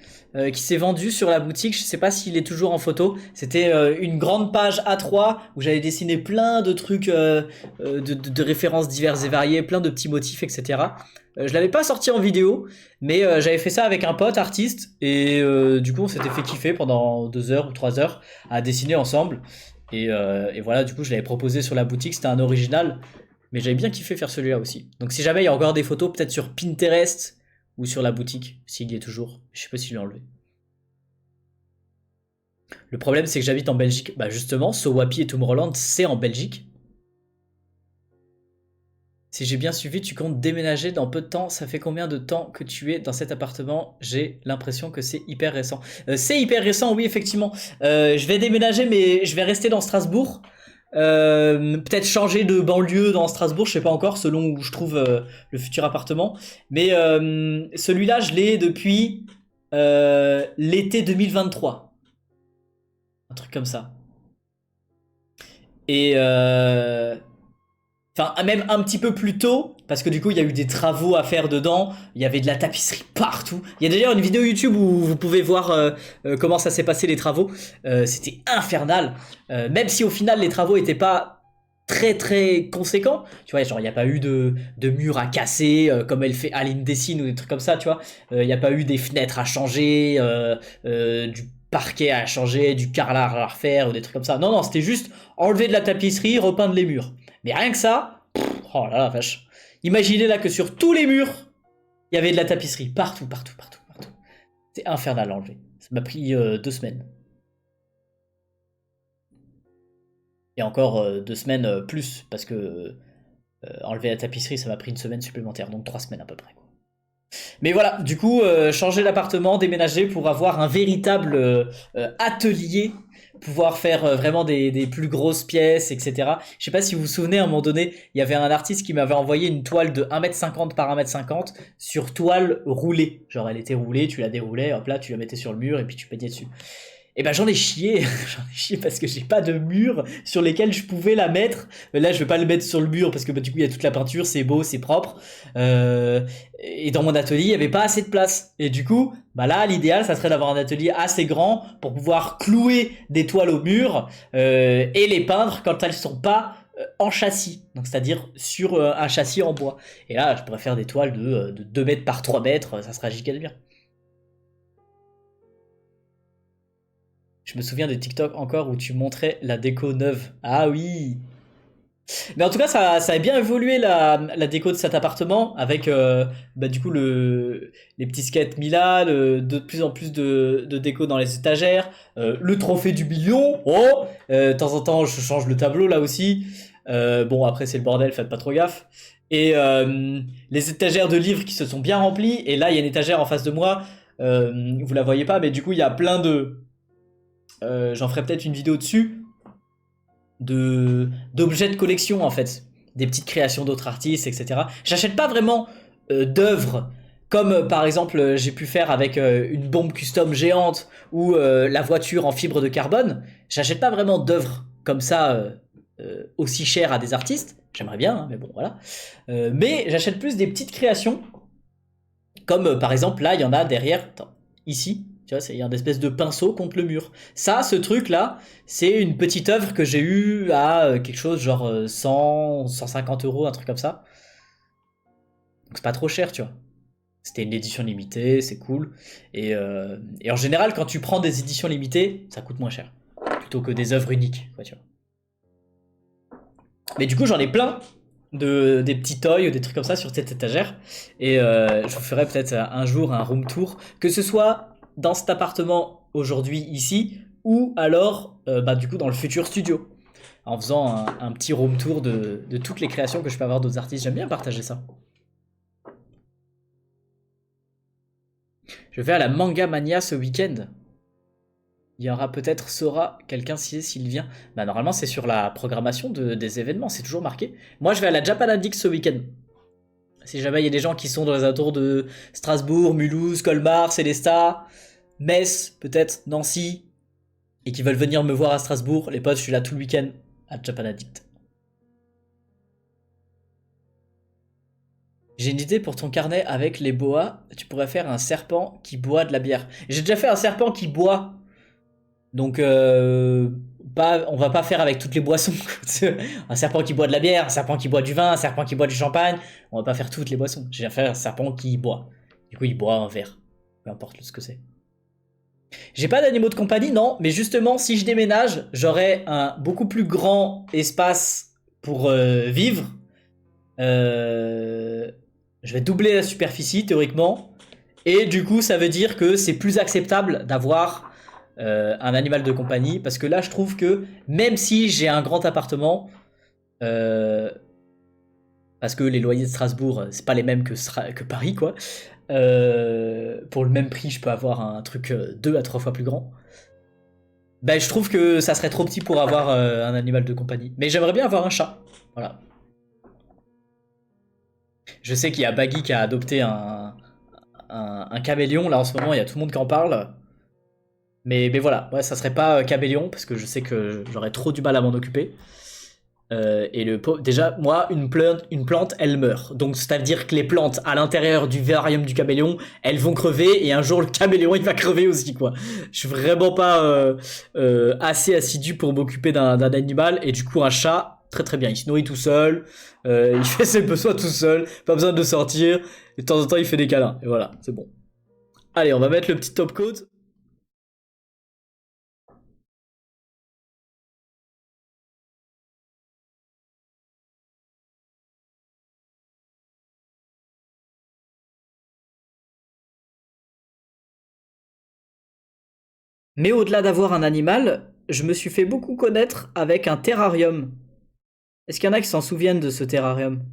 vendu sur la boutique. Je sais pas s'il est toujours en photo. C'était une grande page A3 où j'avais dessiné plein de trucs de références diverses et variées, plein de petits motifs, etc. Je l'avais pas sorti en vidéo, mais j'avais fait ça avec un pote artiste et du coup on s'était fait kiffer pendant 2 heures ou 3 heures à dessiner ensemble. Et voilà, du coup je l'avais proposé sur la boutique. C'était un original. Mais j'avais bien kiffé faire celui-là aussi. Donc si jamais il y a encore des photos, peut-être sur Pinterest ou sur la boutique, s'il y est toujours. Je sais pas s'il l'a enlevé. Le problème, c'est que j'habite en Belgique. Bah justement, Sowapi et Tomorrowland, c'est en Belgique. Si j'ai bien suivi, tu comptes déménager dans peu de temps. Ça fait combien de temps que tu es dans cet appartement? J'ai l'impression que c'est hyper récent. C'est hyper récent, oui, effectivement. Je vais déménager, mais je vais rester dans Strasbourg. Peut-être changer de banlieue dans Strasbourg, je sais pas encore, selon où je trouve le futur appartement. Mais celui-là, je l'ai depuis l'été 2023. Un truc comme ça. Et enfin, même un petit peu plus tôt, parce que du coup, il y a eu des travaux à faire dedans. Il y avait de la tapisserie partout. Il y a d'ailleurs une vidéo YouTube où vous pouvez voir comment ça s'est passé les travaux. C'était infernal. Même si au final, les travaux étaient pas très très conséquents. Tu vois, genre, il n'y a pas eu de mur à casser comme elle fait Aline Dessine ou des trucs comme ça, tu vois. Il n'y a pas eu des fenêtres à changer, du parquet à changer, du carrelage à refaire ou des trucs comme ça. Non, non, c'était juste enlever de la tapisserie, repeindre les murs. Mais rien que ça, oh là là, vache. Imaginez là que sur tous les murs, il y avait de la tapisserie. Partout, partout, partout, partout. C'est infernal à enlever. Ça m'a pris 2 semaines. Et encore 2 semaines plus, parce que enlever la tapisserie, ça m'a pris une semaine supplémentaire. Donc 3 semaines à peu près. Quoi. Mais voilà, du coup, changer d'appartement, déménager pour avoir un véritable atelier, pouvoir faire vraiment des plus grosses pièces, etc. Je sais pas si vous vous souvenez, à un moment donné, il y avait un artiste qui m'avait envoyé une toile de 1,50 m par 1,50 m sur toile roulée. Genre, elle était roulée, tu la déroulais, hop là, tu la mettais sur le mur et puis tu peignais dessus. Et ben j'en ai chié, j'en ai chié parce que j'ai pas de mur sur lesquels je pouvais la mettre. Là je vais pas le mettre sur le mur parce que bah, du coup il y a toute la peinture, c'est beau, c'est propre. Et dans mon atelier il y avait pas assez de place. Et du coup bah là l'idéal ça serait d'avoir un atelier assez grand pour pouvoir clouer des toiles au mur et les peindre quand elles sont pas en châssis, donc c'est-à-dire sur un châssis en bois. Et là, je pourrais faire des toiles de 2 mètres par 3 mètres, ça sera giga bien. Je me souviens de TikTok encore où tu montrais la déco neuve. Ah oui. Mais en tout cas, ça a bien évolué la déco de cet appartement avec bah, du coup les petits skates Mila, de plus en plus de déco dans les étagères, le trophée du million. Oh, de temps en temps, je change le tableau là aussi. Bon, après c'est le bordel, faites pas trop gaffe. Et les étagères de livres qui se sont bien remplies. Et là, il y a une étagère en face de moi. Vous la voyez pas, mais du coup, il y a plein de. J'en ferai peut-être une vidéo dessus d'objets de collection en fait, des petites créations d'autres artistes, etc. J'achète pas vraiment d'œuvres comme par exemple j'ai pu faire avec une bombe custom géante ou la voiture en fibre de carbone. J'achète pas vraiment d'œuvres comme ça aussi chères à des artistes. J'aimerais bien, hein, mais bon voilà. Mais j'achète plus des petites créations comme par exemple là il y en a derrière, attends, ici. Tu vois, il y a une espèce de pinceau contre le mur. Ça, ce truc-là, c'est une petite œuvre que j'ai eue à quelque chose genre 100, 150 euros, un truc comme ça. Donc c'est pas trop cher, tu vois. C'était une édition limitée, c'est cool. Et en général, quand tu prends des éditions limitées, ça coûte moins cher. Plutôt que des œuvres uniques, quoi, tu vois. Mais du coup, j'en ai plein des petits toys ou des trucs comme ça sur cette étagère. Et je vous ferai peut-être un jour un room tour, que ce soit dans cet appartement aujourd'hui ici, ou alors bah, du coup dans le futur studio, en faisant un petit room tour de toutes les créations que je peux avoir d'autres artistes. J'aime bien partager ça. Je vais à la Manga Mania ce week-end. Il y aura peut-être Sora, quelqu'un s'il vient. Bah normalement c'est sur la programmation des événements, c'est toujours marqué. Moi je vais à la Japan Addict ce week-end. Si jamais il y a des gens qui sont dans les alentours de Strasbourg, Mulhouse, Colmar, Célestat, Metz, peut-être Nancy, et qui veulent venir me voir à Strasbourg, les potes, je suis là tout le week-end à Japan Addict. J'ai une idée pour ton carnet avec les boas. Tu pourrais faire un serpent qui boit de la bière. J'ai déjà fait un serpent qui boit. Donc, on va pas faire avec toutes les boissons. Un serpent qui boit de la bière, un serpent qui boit du vin, un serpent qui boit du champagne. On va pas faire toutes les boissons. J'ai déjà fait un serpent qui boit. Du coup, il boit un verre. Peu importe ce que c'est. J'ai pas d'animaux de compagnie, non, mais justement, si je déménage, j'aurai un beaucoup plus grand espace pour vivre. Euh, je vais doubler la superficie, théoriquement. Et du coup, ça veut dire que c'est plus acceptable d'avoir un animal de compagnie. Parce que là, je trouve que même si j'ai un grand appartement, euh, parce que les loyers de Strasbourg, c'est pas les mêmes que Paris, quoi. Pour le même prix, je peux avoir un truc 2 à 3 fois plus grand. Ben, je trouve que ça serait trop petit pour avoir un animal de compagnie. Mais j'aimerais bien avoir un chat. Voilà. Je sais qu'il y a Baggy qui a adopté un caméléon. Là, en ce moment, il y a tout le monde qui en parle. Mais voilà, ouais, ça serait pas caméléon parce que je sais que j'aurais trop du mal à m'en occuper. Et déjà, moi, une plante, elle meurt. Donc, c'est-à-dire que les plantes à l'intérieur du vivarium du caméléon, elles vont crever et un jour le caméléon il va crever aussi, quoi. Je suis vraiment pas assez assidu pour m'occuper d'un animal et du coup, un chat, très très bien. Il se nourrit tout seul, il fait ses besoins tout seul, pas besoin de sortir. Et de temps en temps, il fait des câlins. Et voilà, c'est bon. Allez, on va mettre le petit top coat. Mais au-delà d'avoir un animal, je me suis fait beaucoup connaître avec un terrarium. Est-ce qu'il y en a qui s'en souviennent de ce terrarium?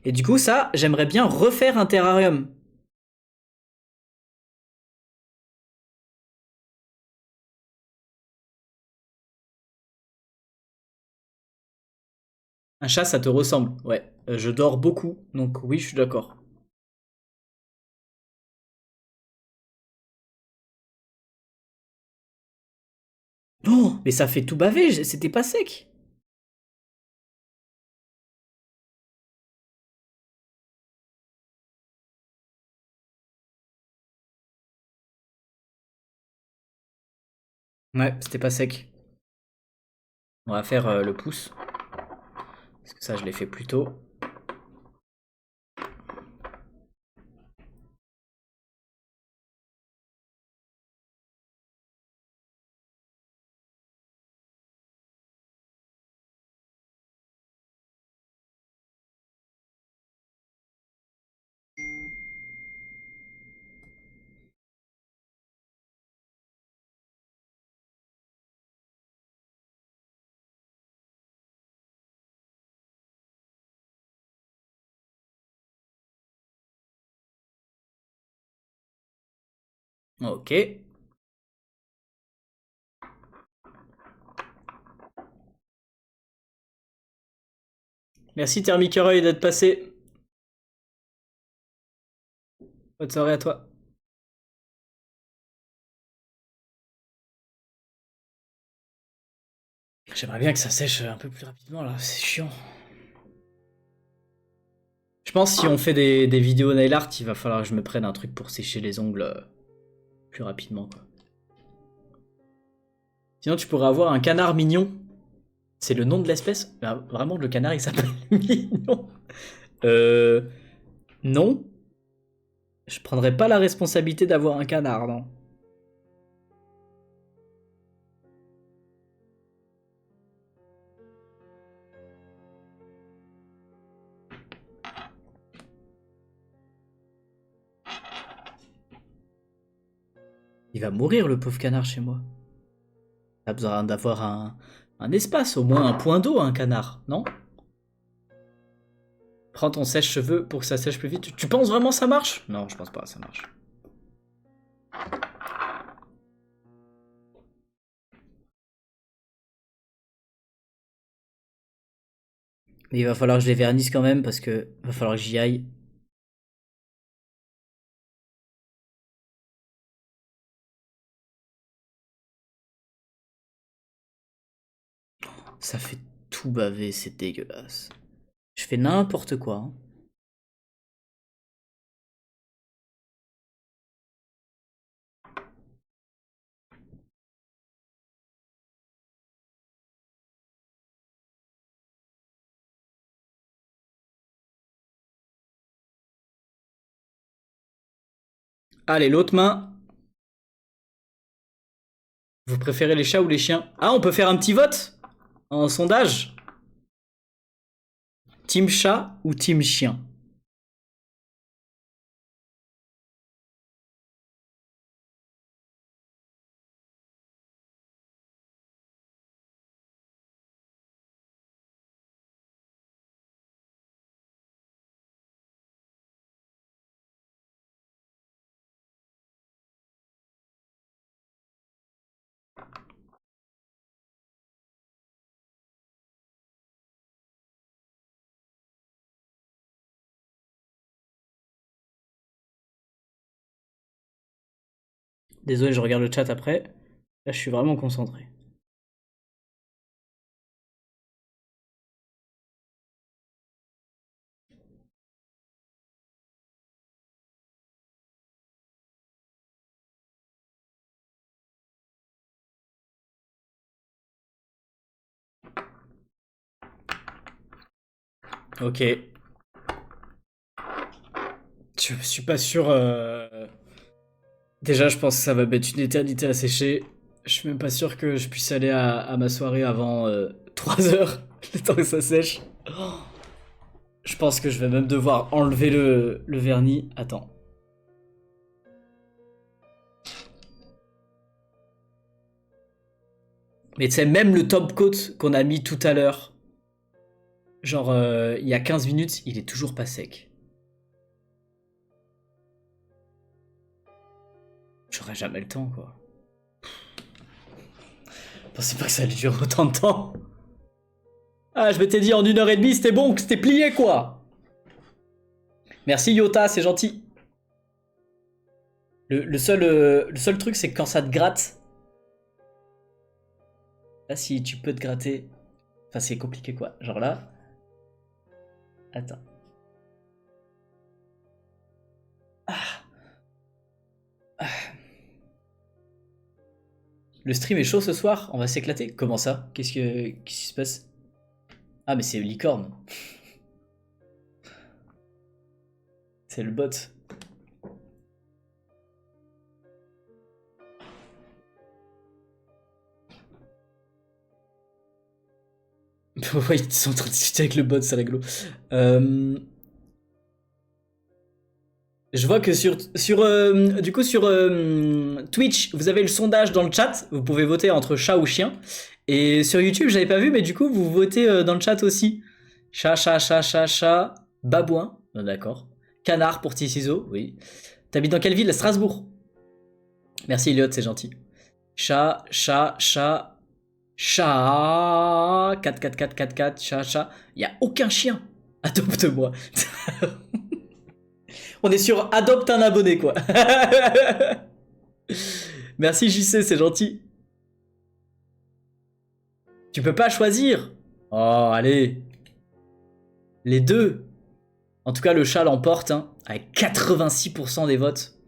Et du coup, ça, j'aimerais bien refaire un terrarium. Un chat, ça te ressemble. Ouais, je dors beaucoup, donc oui, je suis d'accord. Oh, mais ça fait tout baver, c'était pas sec. Ouais, c'était pas sec. On va faire le pouce. Parce que ça, je l'ai fait plus tôt. Ok. Merci Thermic Reuil d'être passé. Bonne soirée à toi. J'aimerais bien que ça sèche un peu plus rapidement là, c'est chiant. Je pense que si on fait des vidéos nail art, il va falloir que je me prenne un truc pour sécher les ongles plus rapidement quoi. Sinon tu pourrais avoir un canard mignon. C'est le nom de l'espèce? Ben, vraiment le canard il s'appelle Mignon. Euh... Non. Je prendrais pas la responsabilité d'avoir un canard, non. Il va mourir le pauvre canard chez moi. T'as besoin d'avoir un espace, au moins un point d'eau, un canard, non? Prends ton sèche-cheveux pour que ça sèche plus vite. Tu penses vraiment ça marche? Non, je pense pas, ça marche. Mais il va falloir que je les vernisse quand même parce que va falloir que j'y aille. Ça fait tout baver, c'est dégueulasse. Je fais n'importe quoi, hein. Allez, l'autre main. Vous préférez les chats ou les chiens? Ah, on peut faire un petit vote? Un sondage? Team chat ou team chien? Désolé, je regarde le chat après. Là, je suis vraiment concentré. Ok. Je suis pas sûr. Déjà, je pense que ça va mettre une éternité à sécher. Je suis même pas sûr que je puisse aller à ma soirée avant 3 heures, le temps que ça sèche. Oh. Je pense que je vais même devoir enlever le vernis. Attends. Mais tu sais, même le top coat qu'on a mis tout à l'heure, genre il y a 15 minutes, il est toujours pas sec. J'aurai jamais le temps, quoi. Je pensais pas que ça allait durer autant de temps. Ah, je m'étais dit en 1 heure et demie, c'était bon, que c'était plié, quoi. Merci Yota, c'est gentil. Le seul truc, c'est que quand ça te gratte, là, si tu peux te gratter, enfin, c'est compliqué, quoi. Genre là, attends. Ah, ah. Le stream est chaud ce soir, on va s'éclater. Comment ça? Qu'est-ce qui se passe? Ah mais c'est licorne. C'est le bot. Ouais, ils sont en train de discuter avec le bot, c'est rigolo. Je vois que sur Twitch, vous avez le sondage dans le chat. Vous pouvez voter entre chat ou chien. Et sur YouTube, j'avais pas vu, mais du coup, vous votez dans le chat aussi. Chat, chat, chat, chat, chat. Babouin. Ah, d'accord. Canard pour petit ciseau, oui. T'habites dans quelle ville? Strasbourg. Merci Elliot, c'est gentil. Chat, chat, chat. Chat. 4, 4, 4, 4, 4, chat, chat. Y a aucun chien. Adopte-moi. On est sur adopte un abonné, quoi. Merci JC, c'est gentil. Tu peux pas choisir. Oh, allez. Les deux. En tout cas, le chat l'emporte, hein, avec 86% des votes.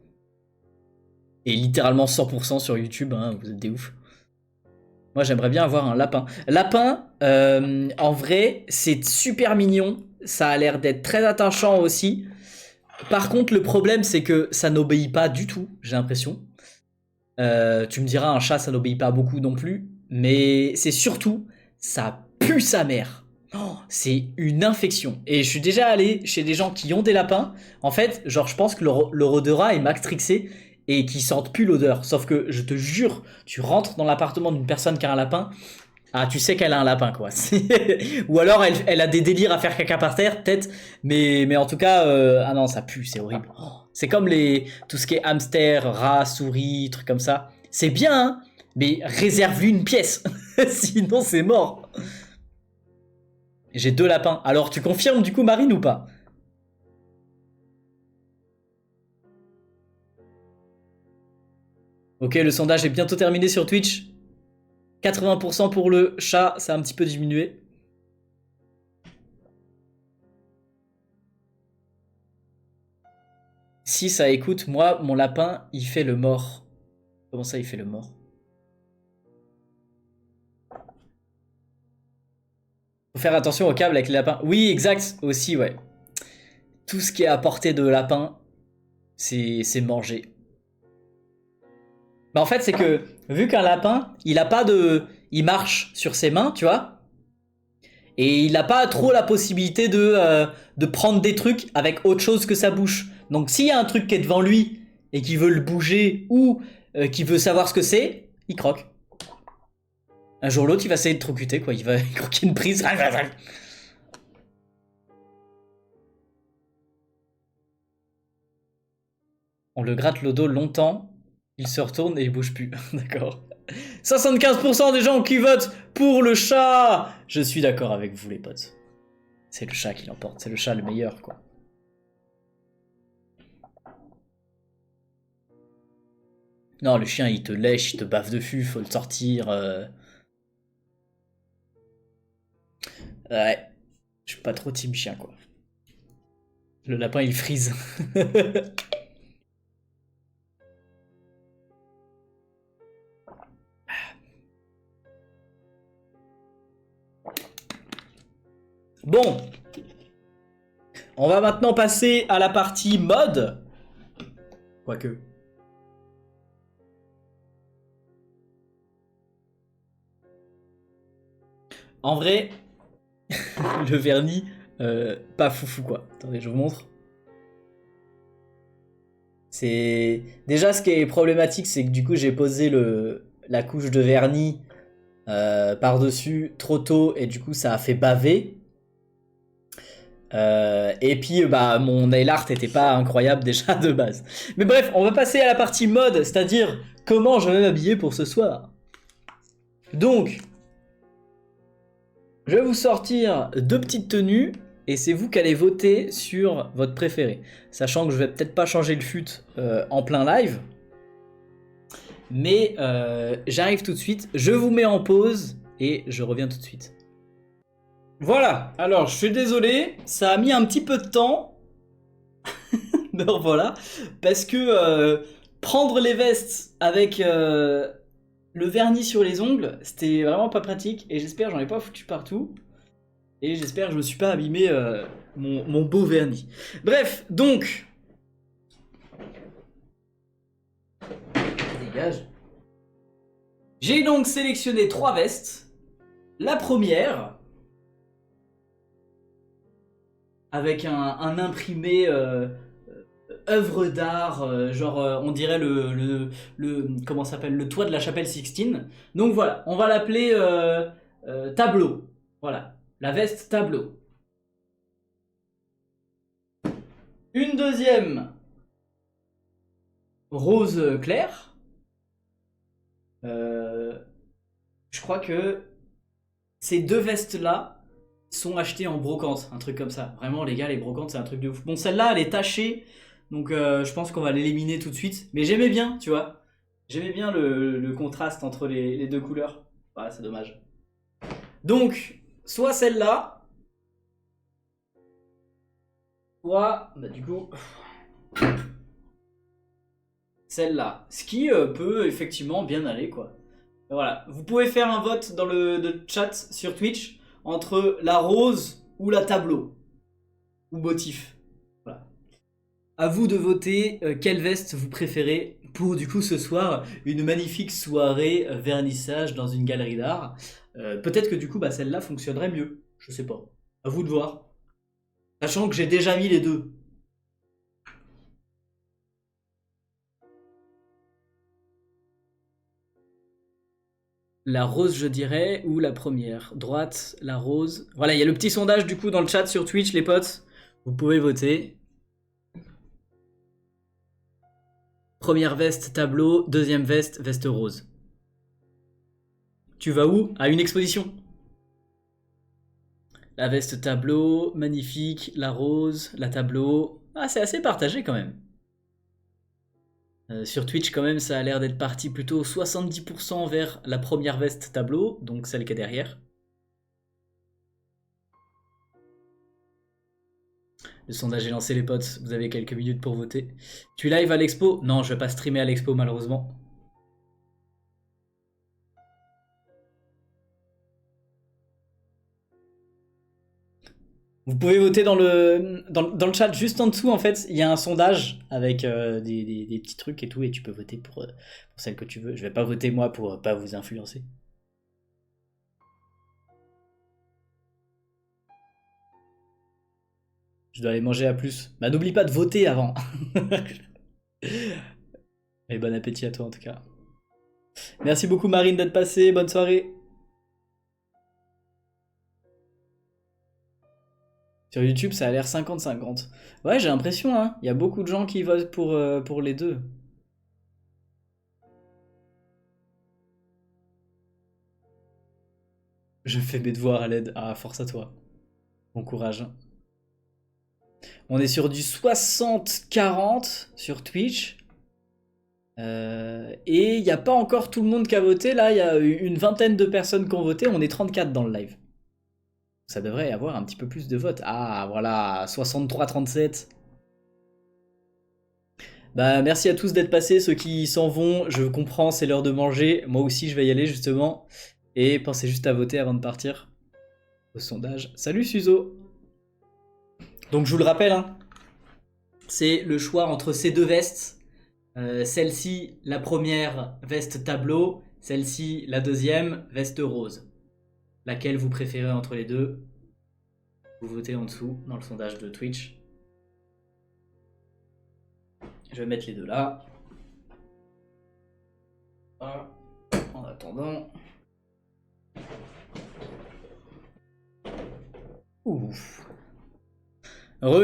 Et littéralement 100% sur YouTube, hein, vous êtes des oufs. Moi, j'aimerais bien avoir un lapin. Lapin, en vrai, c'est super mignon. Ça a l'air d'être très attachant aussi. Par contre, le problème, c'est que ça n'obéit pas du tout, j'ai l'impression. Tu me diras, un chat, ça n'obéit pas beaucoup non plus. Mais c'est surtout, ça pue sa mère. Oh, c'est une infection. Et je suis déjà allé chez des gens qui ont des lapins. En fait, genre, je pense que leur odorat est matrixé et qu'ils sentent plus l'odeur. Sauf que, je te jure, tu rentres dans l'appartement d'une personne qui a un lapin. Ah, tu sais qu'elle a un lapin, quoi. Ou alors, elle a des délires à faire caca par terre, peut-être. Mais en tout cas, ah non, ça pue, c'est horrible. Oh, c'est comme tout ce qui est hamster, rat, souris, trucs comme ça. C'est bien, hein, mais réserve-lui une pièce. Sinon, c'est mort. J'ai 2 lapins. Alors, tu confirmes du coup, Marine, ou pas? Ok, le sondage est bientôt terminé sur Twitch. 80% pour le chat, ça a un petit peu diminué. Si ça écoute, moi, mon lapin, il fait le mort. Comment ça, il fait le mort? Faut faire attention au câble avec les lapins. Oui, exact, aussi, ouais. Tout ce qui est à portée de lapin, c'est manger. Bah en fait, c'est que, vu qu'un lapin, il a pas de... Il marche sur ses mains, tu vois. Et il n'a pas trop la possibilité de prendre des trucs avec autre chose que sa bouche. Donc s'il y a un truc qui est devant lui et qui veut le bouger ou qui veut savoir ce que c'est, il croque. Un jour ou l'autre, il va essayer de trocuter, quoi. Il va croquer une prise. On le gratte le dos longtemps, il se retourne et il bouge plus. D'accord. 75% des gens qui votent pour le chat. Je suis d'accord avec vous, les potes. C'est le chat qui l'emporte. C'est le chat le meilleur, quoi. Non, le chien, il te lèche, il te baffe dessus, faut le sortir. Ouais. Je suis pas trop team chien, quoi. Le lapin, il freeze. Bon. On va maintenant passer à la partie mode. Quoique. En vrai, le vernis, pas foufou, quoi. Attendez, je vous montre. C'est déjà ce qui est problématique, c'est que du coup j'ai posé la couche de vernis par-dessus trop tôt et du coup ça a fait baver. Et puis bah mon nail art était pas incroyable déjà de base. Mais bref, on va passer à la partie mode, c'est-à-dire comment je vais m'habiller pour ce soir. Donc, je vais vous sortir 2 petites tenues et c'est vous qui allez voter sur votre préféré. Sachant que je vais peut-être pas changer le fut en plein live. Mais j'arrive tout de suite, je vous mets en pause et je reviens tout de suite. Voilà, alors je suis désolé, ça a mis un petit peu de temps. Donc voilà, parce que prendre les vestes avec le vernis sur les ongles, c'était vraiment pas pratique. Et j'espère j'en ai pas foutu partout. Et j'espère que je me suis pas abîmé mon beau vernis. Bref, donc... Dégage. J'ai donc sélectionné 3 vestes. La première, avec un imprimé œuvre d'art, genre on dirait comment ça s'appelle, le toit de la chapelle Sixtine. Donc voilà, on va l'appeler tableau. Voilà, la veste tableau. Une deuxième, rose clair. Je crois que ces 2 vestes-là sont achetées en brocante, un truc comme ça. Vraiment, les gars, les brocantes, c'est un truc de ouf. Bon, celle-là, elle est tachée, donc je pense qu'on va l'éliminer tout de suite. Mais j'aimais bien, tu vois. J'aimais bien le contraste entre les 2 couleurs. Ouais, c'est dommage. Donc, soit celle-là, soit, bah du coup, celle-là. Ce qui peut effectivement bien aller, quoi. Voilà, vous pouvez faire un vote dans le chat sur Twitch entre la rose ou la tableau. Ou motif. Voilà. À vous de voter quelle veste vous préférez pour du coup ce soir une magnifique soirée vernissage dans une galerie d'art. Peut-être que du coup bah, celle-là fonctionnerait mieux. Je sais pas. À vous de voir. Sachant que j'ai déjà mis les 2. La rose, je dirais, ou la première. Droite, la rose. Voilà, il y a le petit sondage du coup dans le chat sur Twitch, les potes. Vous pouvez voter. Première veste, tableau. Deuxième veste, veste rose. Tu vas où? À une exposition. La veste tableau, magnifique. La rose, la tableau. Ah, c'est assez partagé quand même. Sur Twitch, quand même, ça a l'air d'être parti plutôt 70% vers la première veste tableau, donc celle qui est derrière. Le sondage est lancé, les potes. Vous avez quelques minutes pour voter. Tu live à l'expo? Non, je vais pas streamer à l'expo, malheureusement. Vous pouvez voter dans le chat juste en dessous, en fait, il y a un sondage avec des petits trucs et tout, et tu peux voter pour celle que tu veux. Je vais pas voter moi pour pas vous influencer. Je dois aller manger à plus. Bah n'oublie pas de voter avant. Et bon appétit à toi en tout cas. Merci beaucoup Marine d'être passée, bonne soirée. Sur YouTube ça a l'air 50-50. Ouais j'ai l'impression hein, il y a beaucoup de gens qui votent pour les deux. Je fais mes devoirs à l'aide. Ah force à toi. Bon courage. On est sur du 60-40 sur Twitch. Et il n'y a pas encore tout le monde qui a voté. Là, il y a une vingtaine de personnes qui ont voté. On est 34 dans le live. Ça devrait y avoir un petit peu plus de votes. Ah, voilà, 63-37. Bah, merci à tous d'être passés. Ceux qui s'en vont, je comprends, c'est l'heure de manger. Moi aussi, je vais y aller justement. Et pensez juste à voter avant de partir au sondage. Salut Suzo. Donc, je vous le rappelle, hein, c'est le choix entre ces 2 vestes. Celle-ci, la première, veste tableau. Celle-ci, la deuxième, veste rose. Laquelle vous préférez entre les deux? Vous votez en dessous dans le sondage de Twitch. Je vais mettre les 2 là. Voilà. En attendant. Ouf.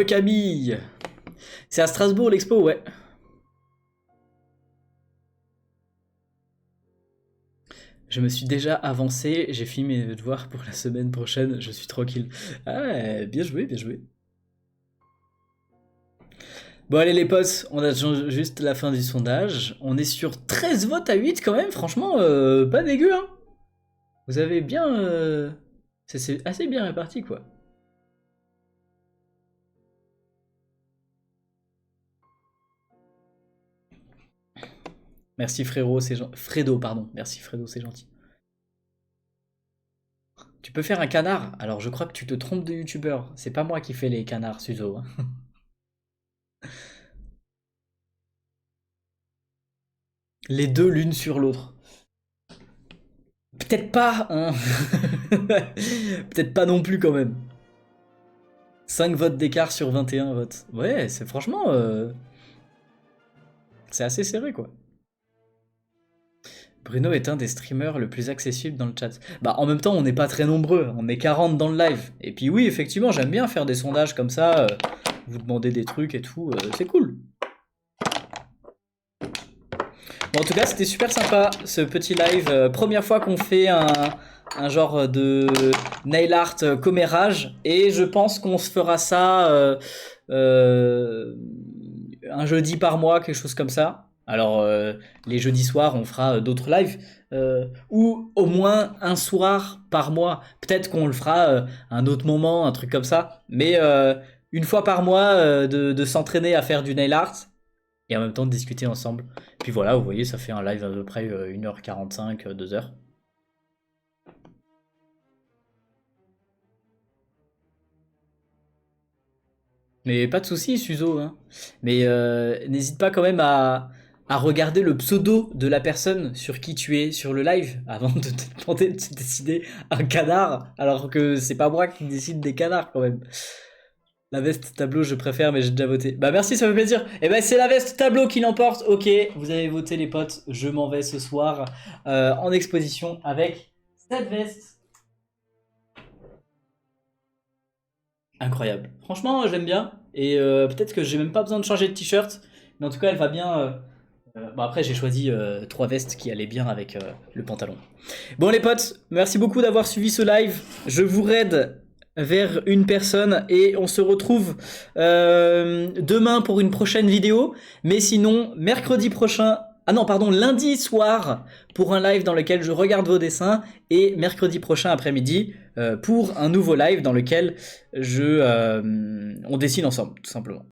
Camille. C'est à Strasbourg l'expo, ouais. Je me suis déjà avancé, j'ai fini mes devoirs pour la semaine prochaine, je suis tranquille. Ah ouais, bien joué, bien joué. Bon allez les potes, on a juste la fin du sondage. On est sur 13 votes à 8 quand même, franchement, pas dégueu hein. Vous avez bien... c'est assez bien réparti quoi. Merci frérot, c'est gentil. Fredo, pardon. Merci Fredo, c'est gentil. Tu peux faire un canard? Alors je crois que tu te trompes de youtubeur. C'est pas moi qui fais les canards, Suzo, hein. Les deux l'une sur l'autre. Peut-être pas, hein. Peut-être pas non plus quand même. 5 votes d'écart sur 21 votes. Ouais, c'est franchement... c'est assez serré quoi. Bruno est un des streamers le plus accessible dans le chat. Bah en même temps on n'est pas très nombreux, on est 40 dans le live. Et puis oui effectivement j'aime bien faire des sondages comme ça, vous demander des trucs et tout, c'est cool. Bon, en tout cas c'était super sympa ce petit live, première fois qu'on fait un genre de nail art commérage. Et je pense qu'on se fera ça un jeudi par mois, quelque chose comme ça. Alors, les jeudis soirs, on fera d'autres lives. Ou au moins un soir par mois. Peut-être qu'on le fera un autre moment, un truc comme ça. Mais une fois par mois, de s'entraîner à faire du nail art. Et en même temps de discuter ensemble. Puis voilà, vous voyez, ça fait un live à peu près 1h45, 2h. Mais pas de soucis, Suzo, hein. Mais n'hésite pas quand même à regarder le pseudo de la personne sur qui tu es sur le live avant de te demander de te décider un canard, alors que c'est pas moi qui décide des canards quand même. La veste tableau, je préfère, mais j'ai déjà voté. Bah merci, ça fait plaisir. Et ben c'est la veste tableau qui l'emporte. Ok, vous avez voté les potes. Je m'en vais ce soir en exposition avec cette veste. Incroyable. Franchement, j'aime bien. Et peut-être que j'ai même pas besoin de changer de t-shirt. Mais en tout cas, elle va bien. Bon, après, j'ai choisi 3 vestes qui allaient bien avec le pantalon. Bon, les potes, merci beaucoup d'avoir suivi ce live. Je vous raide vers une personne et on se retrouve demain pour une prochaine vidéo. Mais sinon, mercredi prochain. Ah non, pardon, lundi soir pour un live dans lequel je regarde vos dessins et mercredi prochain après-midi pour un nouveau live dans lequel on dessine ensemble, tout simplement.